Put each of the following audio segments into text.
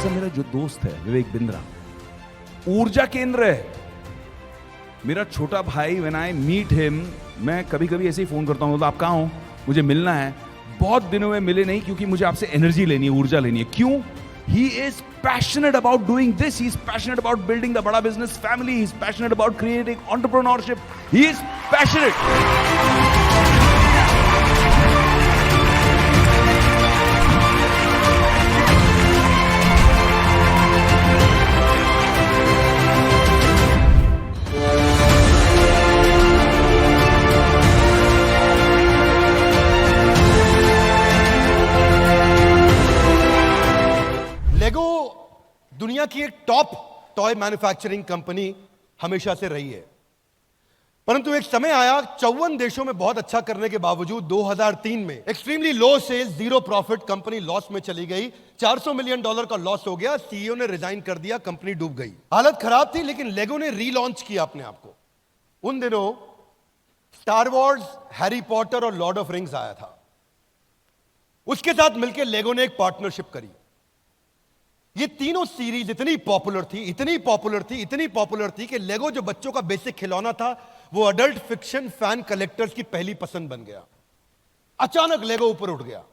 जैसा मेरा जो दोस्त है विवेक बिंद्रा, ऊर्जा केंद्र है मेरा छोटा भाई। व्हेन आई मीट हिम, मैं कभी कभी ऐसे ही फोन करता हूँ, तो आप कहाँ हो, मुझे मिलना है। बहुत दिनों में मिले नहीं, क्योंकि मुझे आपसे एनर्जी लेनी है, ऊर्जा लेनी है। क्यों? He is passionate about doing this. He is passionate about building the Bada Business family. He is passionate about creating entrepreneurship. He is passionate. लेगो दुनिया की एक टॉप टॉय मैन्युफैक्चरिंग कंपनी हमेशा से रही है, परंतु एक समय आया 54 देशों में बहुत अच्छा करने के बावजूद 2003 में extremely low sales, zero profit, company loss में चली गई। $400 मिलियन का लॉस हो गया। सीईओ ने रिजाइन कर दिया, कंपनी डूब गई। हालत खराब थी, लेकिन लेगो ने रीलॉन्च किया अपने आप को। उन दिनों स्टार वॉर्स, हैरी पॉटर और लॉर्ड ऑफ रिंग्स आया था। उसके साथ मिलकर लेगो ने एक पार्टनरशिप करी। ये तीनों सीरीज इतनी पॉपुलर थी कि लेगो जो बच्चों का बेसिक खिलौना था, वो अडल्ट फिक्शन फैन कलेक्टर्स की पहली पसंद बन गया। अचानक लेगो ऊपर उठ गया,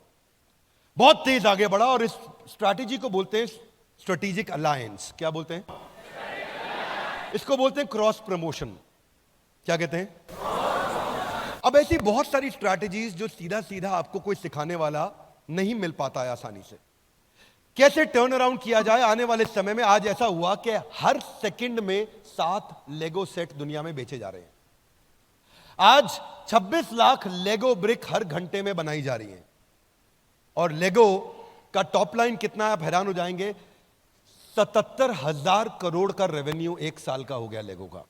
बहुत तेज आगे बढ़ा, और इस स्ट्रैटेजी को बोलते हैं स्ट्रेटेजिक अलायंस। क्या बोलते हैं इसको? बोलते हैं क्रॉस प्रमोशन। क्या कहते हैं? अब ऐसी बहुत सारी स्ट्रैटेजीज जो सीधा सीधा आपको कोई सिखाने वाला नहीं मिल पाता है आसानी से, कैसे टर्न अराउंड किया जाए आने वाले समय में। आज ऐसा हुआ कि हर सेकंड में 7 लेगो सेट दुनिया में बेचे जा रहे हैं। आज 26 लाख लेगो ब्रिक हर घंटे में बनाई जा रही हैं, और लेगो का टॉप लाइन कितना है आप हैरान हो जाएंगे। 77,000 करोड़ का रेवेन्यू एक साल का हो गया लेगो का।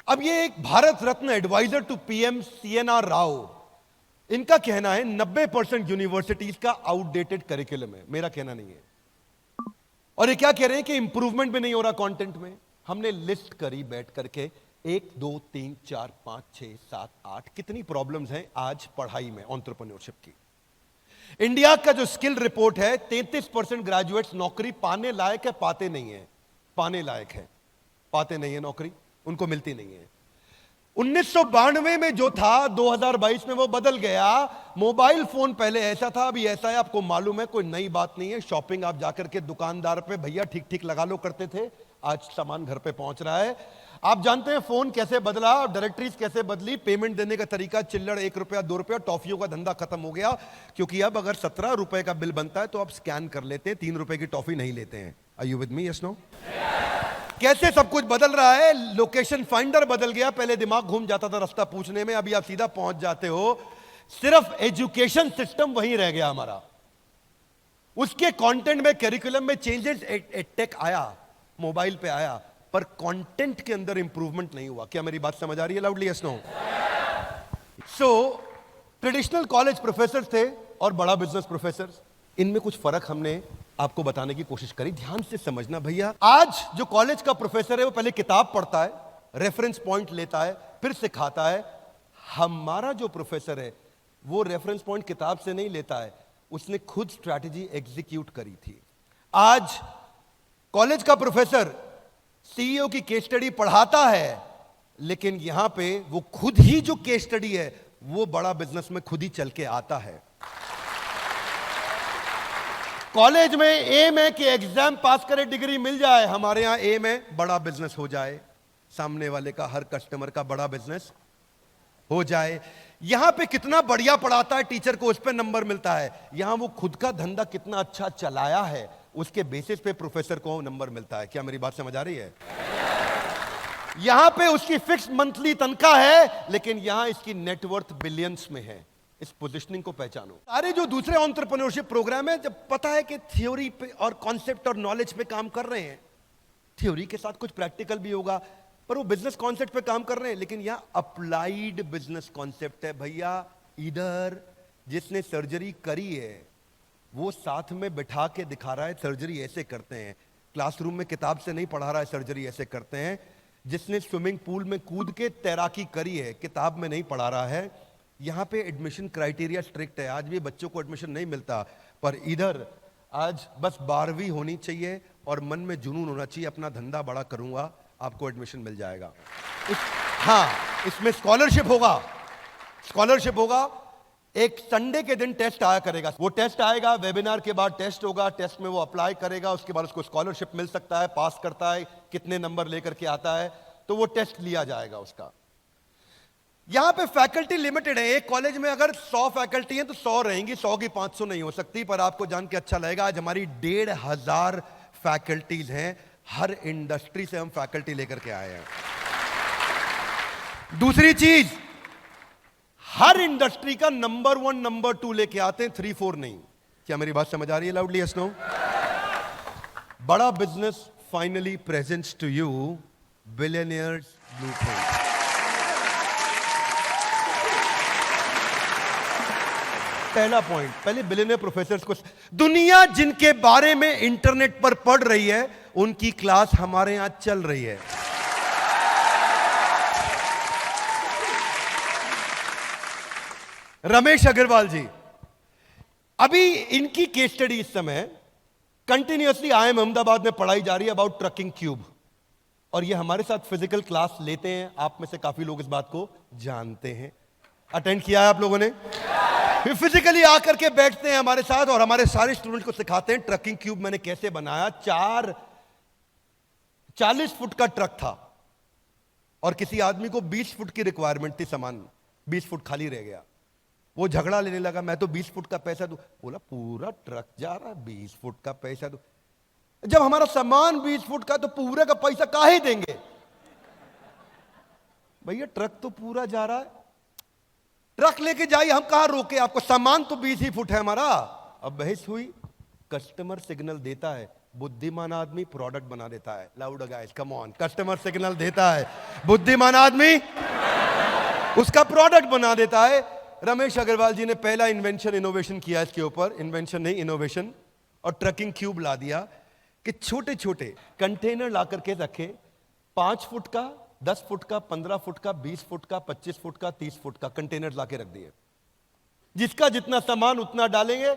अब ये एक Bharat Ratna adviser to PM CNR Rao, इनका कहना है 90% यूनिवर्सिटीज का आउटडेटेड करिकुलम है। मेरा कहना नहीं है। और ये क्या कह रहे हैं कि इंप्रूवमेंट भी नहीं हो रहा कंटेंट में। हमने लिस्ट करी बैठ करके 1 2 3 4 5 6 7 8 कितनी प्रॉब्लम्स हैं आज पढ़ाई में, एंटरप्रेन्योरशिप की। इंडिया का जो स्किल रिपोर्ट है, 33% ग्रेजुएट्स नौकरी पाने लायक है, पाते नहीं है। पाने लायक है, पाते नहीं है नौकरी, उनको मिलती नहीं है। 1992 में जो था 2022 में वो बदल गया। मोबाइल फोन पहले ऐसा था, अभी ऐसा है। आपको मालूम है, कोई नई बात नहीं है। शॉपिंग आप जाकर के दुकानदार पे भैया ठीक ठीक लगा लो करते थे, आज सामान घर पे पहुंच रहा है। आप जानते हैं फोन कैसे बदला, डायरेक्टरीज कैसे बदली, पेमेंट देने का तरीका, चिल्लड़ 1 रुपया 2 रुपया, टॉफियों का धंधा खत्म हो गया। क्योंकि अब अगर 17 रुपए का बिल बनता है तो आप स्कैन कर लेते हैं, 3 रुपए की टॉफी नहीं लेते हैं। Are you with me? Yes no? कैसे सब कुछ बदल रहा है। लोकेशन फाइंडर बदल गया, पहले दिमाग घूम जाता था रास्ता पूछने में, अभी आप सीधा पहुंच जाते हो। सिर्फ एजुकेशन सिस्टम वहीं रह गया हमारा। उसके कंटेंट में, करिकुलम में चेंजेस, टेक आया, मोबाइल पे आया, पर कंटेंट के अंदर इंप्रूवमेंट नहीं हुआ। क्या मेरी बात समझ आ रही है? Loudly yes no? So traditional college professor थे और बड़ा बिजनेस प्रोफेसर, इनमें कुछ फर्क हमने आपको बताने की कोशिश करी। ध्यान से समझना भैया। आज जो कॉलेज का प्रोफेसर है वो पहले किताब पढ़ता है, रेफरेंस पॉइंट लेता है, फिर सिखाता है। हमारा जो प्रोफेसर है वो रेफरेंस पॉइंट किताब से नहीं लेता है, उसने खुद स्ट्रैटेजी एग्जीक्यूट करी थी। आज कॉलेज का प्रोफेसर सीईओ की केस स्टडी पढ़ाता है, लेकिन यहां पे वो खुद ही जो केस स्टडी है वो बड़ा बिजनेस में खुद ही चल के आता है। कॉलेज में एम है कि एग्जाम पास करे, डिग्री मिल जाए। हमारे यहां एम है बड़ा बिजनेस हो जाए, सामने वाले का, हर कस्टमर का बड़ा बिजनेस हो जाए। यहां पे कितना बढ़िया पढ़ाता है टीचर को, उस पे नंबर मिलता है। यहां वो खुद का धंधा कितना अच्छा चलाया है, उसके बेसिस पे प्रोफेसर को नंबर मिलता है। क्या मेरी बात समझ आ रही है? यहां पे उसकी फिक्स मंथली तनख्वाह है, लेकिन यहां इसकी नेटवर्थ बिलियंस में है। इस पोजीशनिंग को पहचानो। सारे जो दूसरे एंटरप्रेन्योरशिप प्रोग्राम है, जब पता है कि थ्योरी पे और कॉन्सेप्ट और नॉलेज पे काम कर रहे हैं, थ्योरी के साथ कुछ प्रैक्टिकल भी होगा, पर वो बिजनेस कॉन्सेप्ट पे काम कर रहे हैं। लेकिन यहां अप्लाइड बिजनेस कॉन्सेप्ट है भैया। इधर जिसने सर्जरी करी है वो साथ में बिठा के दिखा रहा है सर्जरी ऐसे करते हैं। क्लासरूम में किताब से नहीं पढ़ा रहा है सर्जरी ऐसे करते हैं। जिसने स्विमिंग पूल में कूद के तैराकी करी है, किताब में नहीं पढ़ा रहा है। यहां पे एडमिशन क्राइटेरिया स्ट्रिक्ट है, आज भी बच्चों को एडमिशन नहीं मिलता। पर इधर आज बस 12वीं होनी चाहिए और मन में जुनून होना चाहिए, अपना धंधा बड़ा करूंगा, आपको एडमिशन मिल जाएगा। हाँ, इसमें स्कॉलरशिप होगा। एक संडे के दिन टेस्ट आया करेगा, वो टेस्ट आएगा, वेबिनार के बाद टेस्ट होगा, टेस्ट में वो अप्लाई करेगा, उसके बाद उसको स्कॉलरशिप मिल सकता है, पास करता है, कितने नंबर लेकर के आता है, तो वो टेस्ट लिया जाएगा उसका। यहां पे फैकल्टी लिमिटेड है, एक कॉलेज में अगर 100 फैकल्टी हैं तो 100 रहेंगी, 100 की 500 नहीं हो सकती। पर आपको जान के अच्छा लगेगा, आज हमारी 1,500 फैकल्टीज हैं, हर इंडस्ट्री से हम फैकल्टी लेकर के आए हैं। दूसरी चीज, हर इंडस्ट्री का नंबर 1 नंबर 2 लेके आते हैं, 3 4 नहीं। क्या मेरी बात समझ आ रही है? Loudly yes no. Bada business finally presents to you billionaires blueprint. पहला पॉइंट, पहले बिलियनियर प्रोफेसर्स को, दुनिया जिनके बारे में इंटरनेट पर पढ़ रही है उनकी क्लास हमारे यहां चल रही है। रमेश अग्रवाल जी, अभी इनकी केस स्टडी इस समय कंटिन्यूअसली IIM अहमदाबाद में पढ़ाई जा रही है अबाउट ट्रकिंग क्यूब, और ये हमारे साथ फिजिकल क्लास लेते हैं। आप में से काफी लोग इस बात को जानते हैं, अटेंड किया है आप लोगों ने। फिर फिजिकली आकर के बैठते हैं हमारे साथ और हमारे सारे स्टूडेंट्स को सिखाते हैं ट्रकिंग क्यूब मैंने कैसे बनाया। 40 फुट का ट्रक था और किसी आदमी को 20 फुट की रिक्वायरमेंट थी, सामान 20 फुट खाली रह गया। वो झगड़ा लेने लगा, मैं तो 20 फुट का पैसा दूं। बोला पूरा ट्रक जा रहा है, 20 फुट का पैसा दूं। जब हमारा सामान 20 फुट का तो पूरे का पैसा काहे देंगे भैया, ट्रक तो पूरा जा रहा है, ट्रक लेके जाइए, हम कहां रोके आपको, सामान तो 20 ही फुट है हमारा। अब बहस हुई, कस्टमर सिग्नल देता है, बुद्धिमान आदमी प्रोडक्ट बना देता है। Loud guys come on, customer signal देता है, बुद्धिमान आदमी उसका प्रोडक्ट बना देता है। रमेश अग्रवाल जी ने पहला इनोवेशन किया इसके ऊपर, इन्वेंशन नहीं इनोवेशन, और ट्रकिंग क्यूब ला दिया कि छोटे छोटे कंटेनर ला करके रखे, 5 फुट का, 10 फुट का, 15 फुट का, 20 फुट का, 25 फुट का, 30 फुट का कंटेनर लाके रख दिए। जिसका जितना सामान उतना डालेंगे।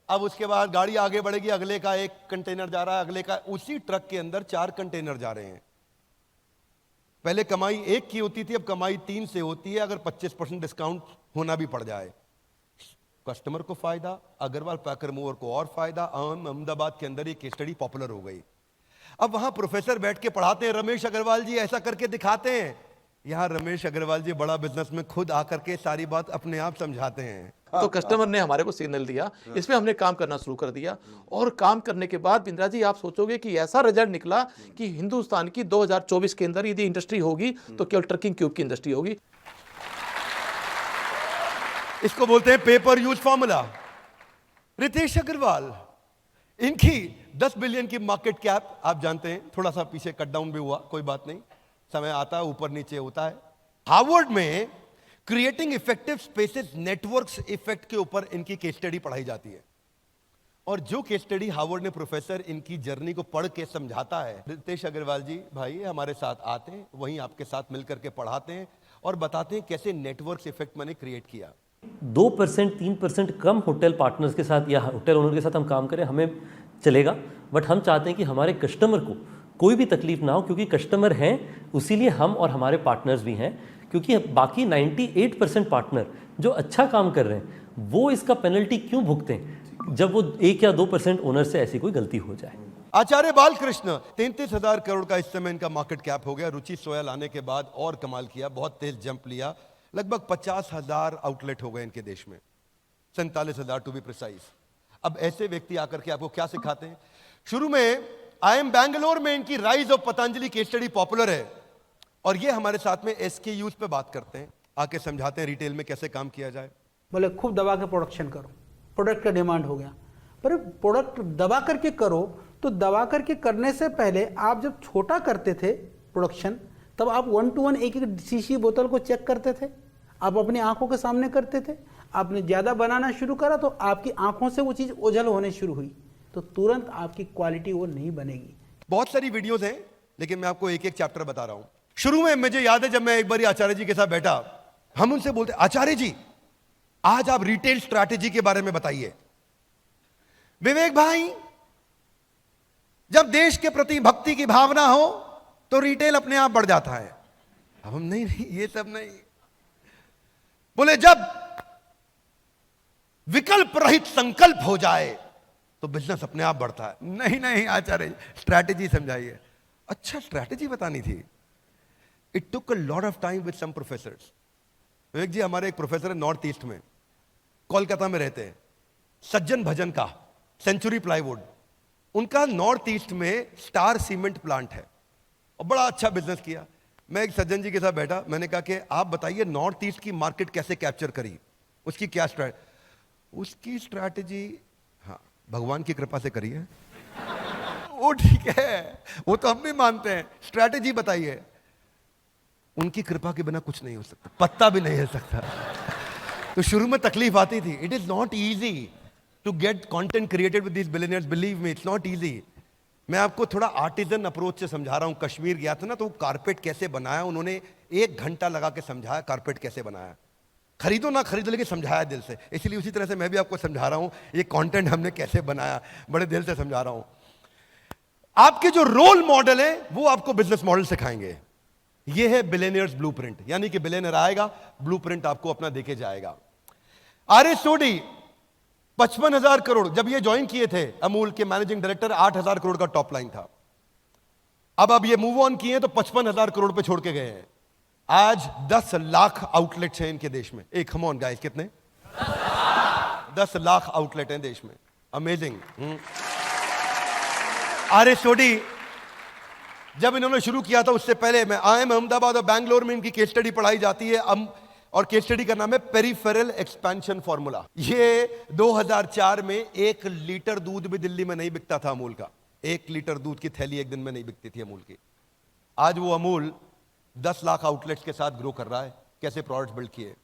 अब उसके बाद गाड़ी आगे बढ़ेगी, अगले का एक कंटेनर जा रहा है, अगले का, उसी ट्रक के अंदर 4 कंटेनर जा रहे हैं। पहले कमाई 1 की होती थी, अब कमाई 3 से होती है, अगर 25% डिस्काउंट होना भी पड़ जाए। कस्टमर को फायदा, अग्रवाल पैकर मूवर को और फायदा। अहमदाबाद के अंदर ये केस स्टडी पॉपुलर हो गई। अब वहां प्रोफेसर बैठ के पढ़ाते हैं, रमेश अग्रवाल जी ऐसा करके दिखाते हैं। यहां रमेश अग्रवाल जी बड़ा बिजनेस में खुद आकर के सारी बात अपने आप समझाते हैं। तो कस्टमर ने हमारे को सिग्नल दिया, इसमें हमने काम करना शुरू कर दिया। और काम करने के बाद बिंद्रा जी आप सोचोगे कि ऐसा रिजल्ट निकला कि हिंदुस्तान की 2024 के अंदर यदि इंडस्ट्री होगी तो केवल ट्रकिंग क्यूब की इंडस्ट्री होगी। इसको बोलते हैं paper use formula. Ritesh Agarwal, इनकी 10 बिलियन की मार्केट कैप, आप जानते हैं, थोड़ा सा पीछे कट डाउन भी हुआ, कोई बात नहीं, समय आता है ऊपर नीचे होता है। हार्वर्ड में creating effective spaces networks effect के ऊपर इनकी केस स्टडी पढ़ाई जाती है। और जो केस स्टडी हार्वर्ड ने प्रोफेसर इनकी जर्नी को पढ़ के समझाता है, रितेश अग्रवाल जी भाई हमारे साथ आते हैं, वहीं आपके साथ मिलकर के पढ़ाते हैं और बताते हैं कैसे नेटवर्क्स इफेक्ट मैंने क्रिएट किया। 2% 3% कम होटल पार्टनर्स के साथ या होटल ओनर के साथ हम काम करें, हमें चलेगा, बट हम चाहते हैं कि हमारे कस्टमर को कोई भी तकलीफ ना हो, क्योंकि कस्टमर हैं, उसीलिए हम और हमारे पार्टनर्स भी हैं। क्योंकि बाकी 98% पार्टनर जो अच्छा काम कर रहे हैं वो इसका पेनल्टी क्यों भुगतें जब वो 1 या 2% ओनर से ऐसी कोई गलती हो जाए। आचार्य बालकृष्ण, 33,000 करोड़ का इस समय इनका मार्केट कैप हो गया। रुचि सोया लाने के बाद और कमाल किया, बहुत तेज जंप लिया, लगभग 50,000 आउटलेट हो गए इनके देश में, 47,000 टू बी प्रिसाइज। अब ऐसे व्यक्ति आकर के आपको क्या सिखाते हैं? शुरू में IIM बैंगलोर में इनकी rise of Patanjali case study popular है और ये हमारे साथ में SKUs पे बात करते हैं, आके समझाते हैं रिटेल में कैसे काम किया जाए। बोले खूब दबा के प्रोडक्शन करो, प्रोडक्ट का डिमांड हो गया, पर प्रोडक्ट दबा करके करो तो दबा करके करने से पहले आप जब छोटा करते थे प्रोडक्शन, तब आप 1 to 1 एक एक शीशी बोतल को चेक करते थे, आप अपनी आंखों के सामने करते थे। आपने ज़्यादा बनाना शुरू करा तो आपकी आंखों से वो चीज़ ओझल होने शुरू हुई, तो तुरंत आपकी क्वालिटी वो नहीं बनेगी। बहुत सारी वीडियोस हैं, लेकिन मैं आपको एक एक चैप्टर बता रहा हूं। शुरू में मुझे याद है जब मैं एक बार आचार्य जी के साथ बैठा, हम उनसे बोलते, आचार्य जी आज आप रिटेल स्ट्रैटेजी के बारे में बताइए। विवेक भाई जब देश के प्रति भक्ति की भावना हो तो रिटेल अपने आप बढ़ जाता है। अब हम नहीं, ये सब नहीं। बोले जब विकल्प रहित संकल्प हो जाए तो बिजनेस अपने आप बढ़ता है। नहीं आचार्य, स्ट्रैटेजी समझाइए। अच्छा, स्ट्रैटेजी बतानी थी। It took a lot of time with some professors. Vivek ji, हमारे एक प्रोफेसर है नॉर्थ ईस्ट में, कोलकाता में रहते हैं, सज्जन भजन का, सेंचुरी प्लाईवुड। उनका नॉर्थ ईस्ट में स्टार सीमेंट प्लांट है और बड़ा अच्छा बिजनेस किया। मैं एक सज्जन जी के साथ बैठा, मैंने कहा कि आप बताइए नॉर्थ ईस्ट की मार्केट कैसे कैप्चर करी, उसकी क्या उसकी स्ट्रैटेजी, हाँ, भगवान की कृपा से करी है। वो ठीक है, वो तो हम भी मानते हैं, स्ट्रैटेजी बताइए। उनकी कृपा के बिना कुछ नहीं हो सकता, पत्ता भी नहीं हिल सकता। तो शुरू में तकलीफ आती थी। It is not easy to get content created with this billionaires, believe me, it's not easy. मैं आपको थोड़ा आर्टिजन अप्रोच से समझा रहा हूं। कश्मीर गया था ना, तो कारपेट कैसे बनाया उन्होंने, 1 घंटा लगा के समझाया कारपेट कैसे बनाया। खरीदो ना खरीदो, लेकिन समझाया दिल से। इसलिए उसी तरह से मैं भी आपको समझा रहा हूं, ये कंटेंट हमने कैसे बनाया, बड़े दिल से समझा रहा हूं। आपके जो रोल मॉडल है वो आपको बिजनेस मॉडल सिखाएंगे। ये है बिलियनियर्स ब्लूप्रिंट, यानी कि बिलियनियर आएगा, ब्लूप्रिंट आपको अपना देके जाएगा। आर.एस. सोडी 55,000 करोड़, जब ये ज्वाइन किए थे अमूल के मैनेजिंग डायरेक्टर, 8,000 करोड़ का टॉप लाइन था। अब ये मूव ऑन किए तो 55,000 करोड़ पे छोड़ के गए हैं। आज 10 लाख आउटलेट्स हैं इनके देश में। एक कम ऑन गाइस, कितने? 10 लाख आउटलेट हैं देश में। अमेजिंग। आर.एस. सोडी जब इन्होंने शुरू किया था, उससे पहले मैं IIM अहमदाबाद और बैंगलोर में इनकी केस स्टडी पढ़ाई जाती है, और केस स्टडी का नाम है पेरिफेरल एक्सपेंशन फॉर्मूला। ये 2004 में 1 लीटर दूध भी दिल्ली में नहीं बिकता था अमूल का। 1 लीटर दूध की थैली एक दिन में नहीं बिकती थी अमूल की। आज वो अमूल 10 लाख आउटलेट्स के साथ ग्रो कर रहा है। कैसे प्रोडक्ट्स बिल्ड किए।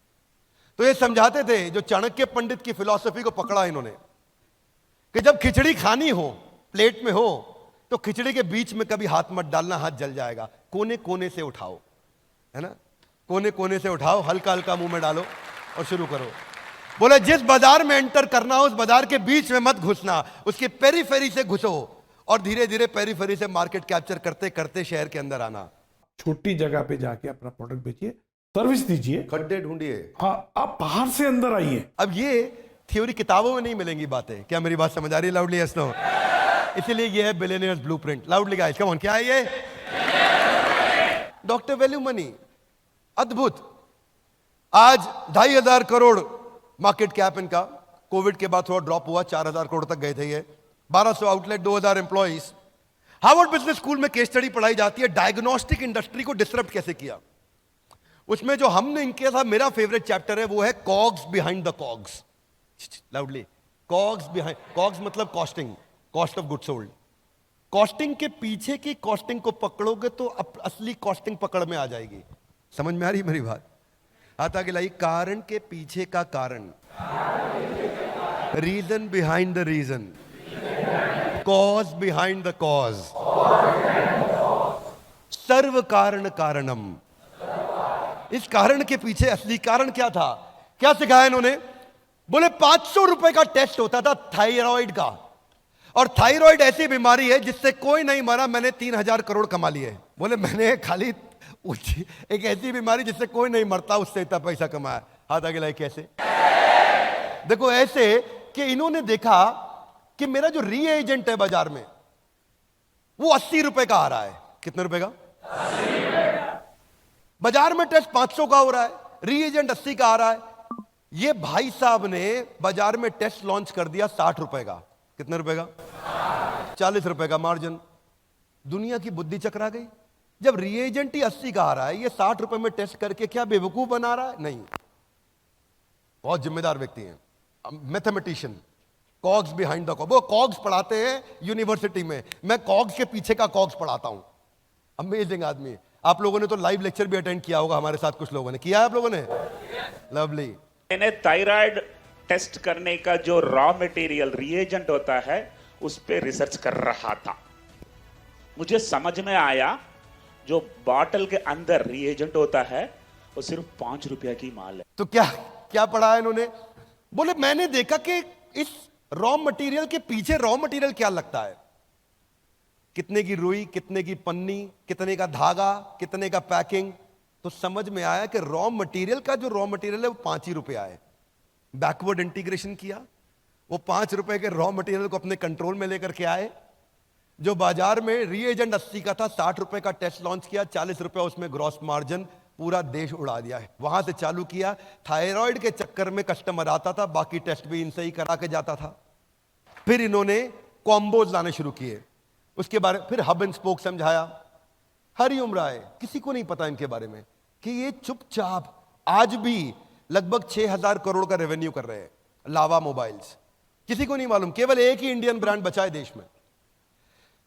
तो ये समझाते थे, जो चाणक्य पंडित की फिलॉसफी को पकड़ा इन्होंने, कि जब खिचड़ी खानी हो, प्लेट में हो, तो खिचड़ी के बीच में कभी हाथ मत डालना, हाथ जल जाएगा। कोने कोने से उठाओ, है ना, कोने कोने से उठाओ, हल्का हल्का मुंह में डालो और शुरू करो। बोले जिस बाजार में एंटर करना हो, उस बाजार के बीच में मत घुसना, उसके पेरीफेरी से घुसो और धीरे धीरे पेरीफेरी से मार्केट कैप्चर करते करते शहर के अंदर आना। छोटी जगह पे जाके अपना प्रोडक्ट बेचिए, सर्विस दीजिए, खड्डे ढूंढिए। हाँ, आप बाहर से अंदर आइए। अब ये थ्योरी किताबों में नहीं मिलेंगी बातें। क्या मेरी बात समझ आ रही है? Loudly yes no. इसीलिए ये है billionaires blueprint. Loudly guys, come on, क्या है ये? डॉक्टर वैल्यू मनी, अद्भुत। आज 2,500 करोड़ मार्केट कैप इनका। कोविड के बाद थोड़ा ड्रॉप हुआ, 4,000 करोड़ तक गए थे ये। 1200 outlet, 2,000 employees. Harvard business school में केस स्टडी पढ़ाई जाती है, डायग्नोस्टिक इंडस्ट्री को डिसरप्ट कैसे किया। उसमें जो हमने इनके साथ, मेरा फेवरेट चैप्टर है, वो है cogs behind the cogs. Loudly, cogs behind, cogs मतलब costing, cost of good sold. Costing के पीछे की कॉस्टिंग को पकड़ोगे तो असली कॉस्टिंग पकड़ में आ जाएगी। समझ में आ रही मेरी बात? हाथ आगे लाइए। कारण के पीछे का कारण, reason behind the reason, cause behind the cause, सर्व कारण कारणम। इस कारण के पीछे असली कारण क्या था? क्या सिखाया इन्होंने? बोले 500 रुपए का टेस्ट होता था थायराइड का, और थायराइड ऐसी बीमारी है जिससे कोई नहीं मरा, मैंने 3,000 करोड़ कमा लिए। बोले मैंने खाली एक ऐसी बीमारी जिससे कोई नहीं मरता, उससे इतना पैसा कमाया। हाथ आगे लाइए। कैसे? देखो ऐसे कि इन्होंने देखा कि मेरा जो रीएजेंट है बाजार में, वो 80 रुपए का आ रहा है। कितने रुपए का? 80 रुपए। बाजार में टेस्ट 500 का हो रहा है, रीएजेंट 80 का आ रहा है। ये भाई साहब ने बाजार में टेस्ट लॉन्च कर दिया 60 रुपए का। कितने रुपए का? 40 रुपए का मार्जिन। दुनिया की बुद्धि चकरा गई। जब रिएजेंट ही 80 का आ रहा है, ये 60 रुपए में टेस्ट करके क्या बेवकूफ बना रहा है? नहीं, बहुत जिम्मेदार व्यक्ति हैं, mathematician. COGS behind the COGS, वो कॉग्स पढ़ाते हैं यूनिवर्सिटी में, मैं कॉग्स के पीछे का कॉग्स पढ़ाता हूं। अमेजिंग आदमी। आप लोगों ने तो लाइव लेक्चर भी अटेंड किया होगा हमारे साथ, कुछ लोगों ने किया है। आप लोगों ने? लवली। मैंने थायराइड टेस्ट करने का जो रॉ मटेरियल रिएजेंट होता है उस पर रिसर्च कर रहा था। मुझे समझ में आया जो बॉटल के अंदर रिएजेंट होता है वो सिर्फ 5 रुपया की माल है। तो क्या क्या पढ़ा है इन्होंने? बोले मैंने देखा कि इस रॉ मटेरियल के पीछे रॉ मटेरियल क्या लगता है। कितने की रुई, कितने की पन्नी, कितने का धागा, कितने का पैकिंग। तो समझ में आया कि रॉ मटेरियल का जो रॉ मटेरियल है वो 5 ही रुपए आए। बैकवर्ड इंटीग्रेशन किया, वो 5 रुपए के रॉ मटेरियल को अपने कंट्रोल में लेकर के आए। जो बाजार में रीएजेंट 80 का था, 60 रुपए का टेस्ट लॉन्च किया, 40 रुपए उसमें ग्रॉस मार्जिन, पूरा देश उड़ा दिया है। वहां से चालू किया। थायराइड के चक्कर में कस्टमर आता था, बाकी टेस्ट भी इनसे ही करा के जाता था। फिर इन्होंने कॉम्बोज लाने शुरू किए, उसके बारे फिर हब एंड स्पोक समझाया। हरिओम राय, किसी को नहीं पता इनके बारे में कि ये चुपचाप आज भी लगभग 6,000 करोड़ का रेवेन्यू कर रहे हैं। लावा मोबाइल्स, किसी को नहीं मालूम, केवल एक ही इंडियन ब्रांड बचा है देश में।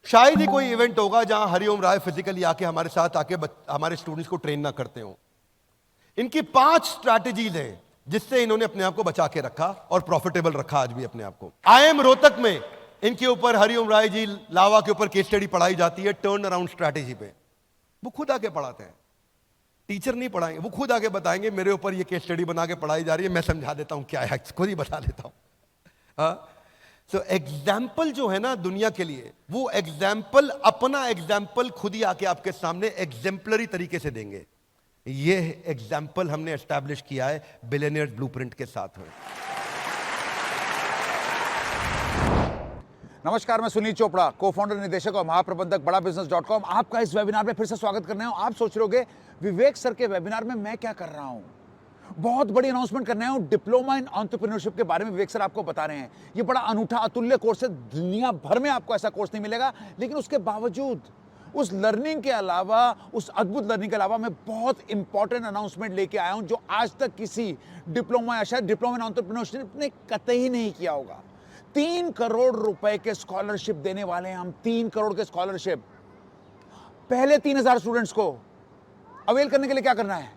शायद ही कोई इवेंट होगा जहां हरिओम राय फिजिकली आके हमारे साथ आके हमारे स्टूडेंट्स को ट्रेन ना करते हो। इनकी 5 स्ट्रैटेजीज हैं जिससे इन्होंने अपने आप को बचा के रखा और प्रॉफिटेबल रखा आज भी अपने आप को। IIM रोहतक में इनके ऊपर हरिओम राय जी लावा के ऊपर केस स्टडी पढ़ाई जाती है टर्न अराउंड स्ट्रैटेजी पे। वो खुद आके पढ़ाते हैं, टीचर नहीं पढ़ाएंगे, वो खुद आके बताएंगे मेरे ऊपर ये केस स्टडी बना के पढ़ाई जा रही है, मैं समझा देता हूं क्या है, खुद ही बता देता हूं। तो एग्जाम्पल जो है ना दुनिया के लिए, वो एग्जाम्पल अपना एग्जाम्पल खुद ही आके आपके सामने एग्जाम्पलरी तरीके से देंगे। ये एग्जाम्पल हमने एस्टैब्लिश किया है बिलियनियर्स ब्लूप्रिंट के साथ में। नमस्कार, मैं सुनील चोपड़ा, को फाउंडर, निदेशक और महाप्रबंधक बड़ा बिजनेस.com। आपका इस वेबिनार में फिर से स्वागत करने हूं। आप सोच रहे होंगे विवेक सर के वेबिनार में मैं क्या कर रहा हूं, बहुत बड़ी अनाउंसमेंट करने आया हूं। डिप्लोमा इन एंटरप्रेन्योरशिप के बारे में विवेक सर आपको बता रहे हैं। ये बड़ा अनूठा अतुल्य कोर्स है, दुनिया भर में आपको ऐसा कोर्स नहीं मिलेगा। लेकिन उसके बावजूद उस लर्निंग के अलावा, उस अद्भुत लर्निंग के अलावा, मैं बहुत इंपॉर्टेंट अनाउंसमेंट लेके आया हूं जो आज तक किसी डिप्लोमा या शायद डिप्लोमा इन एंटरप्रेन्योरशिप ने कतई नहीं किया होगा। 3 करोड़ रुपए के स्कॉलरशिप देने वाले हैं हम। 3 करोड़ के स्कॉलरशिप पहले 3,000 स्टूडेंट्स को अवेल करने के लिए क्या करना है,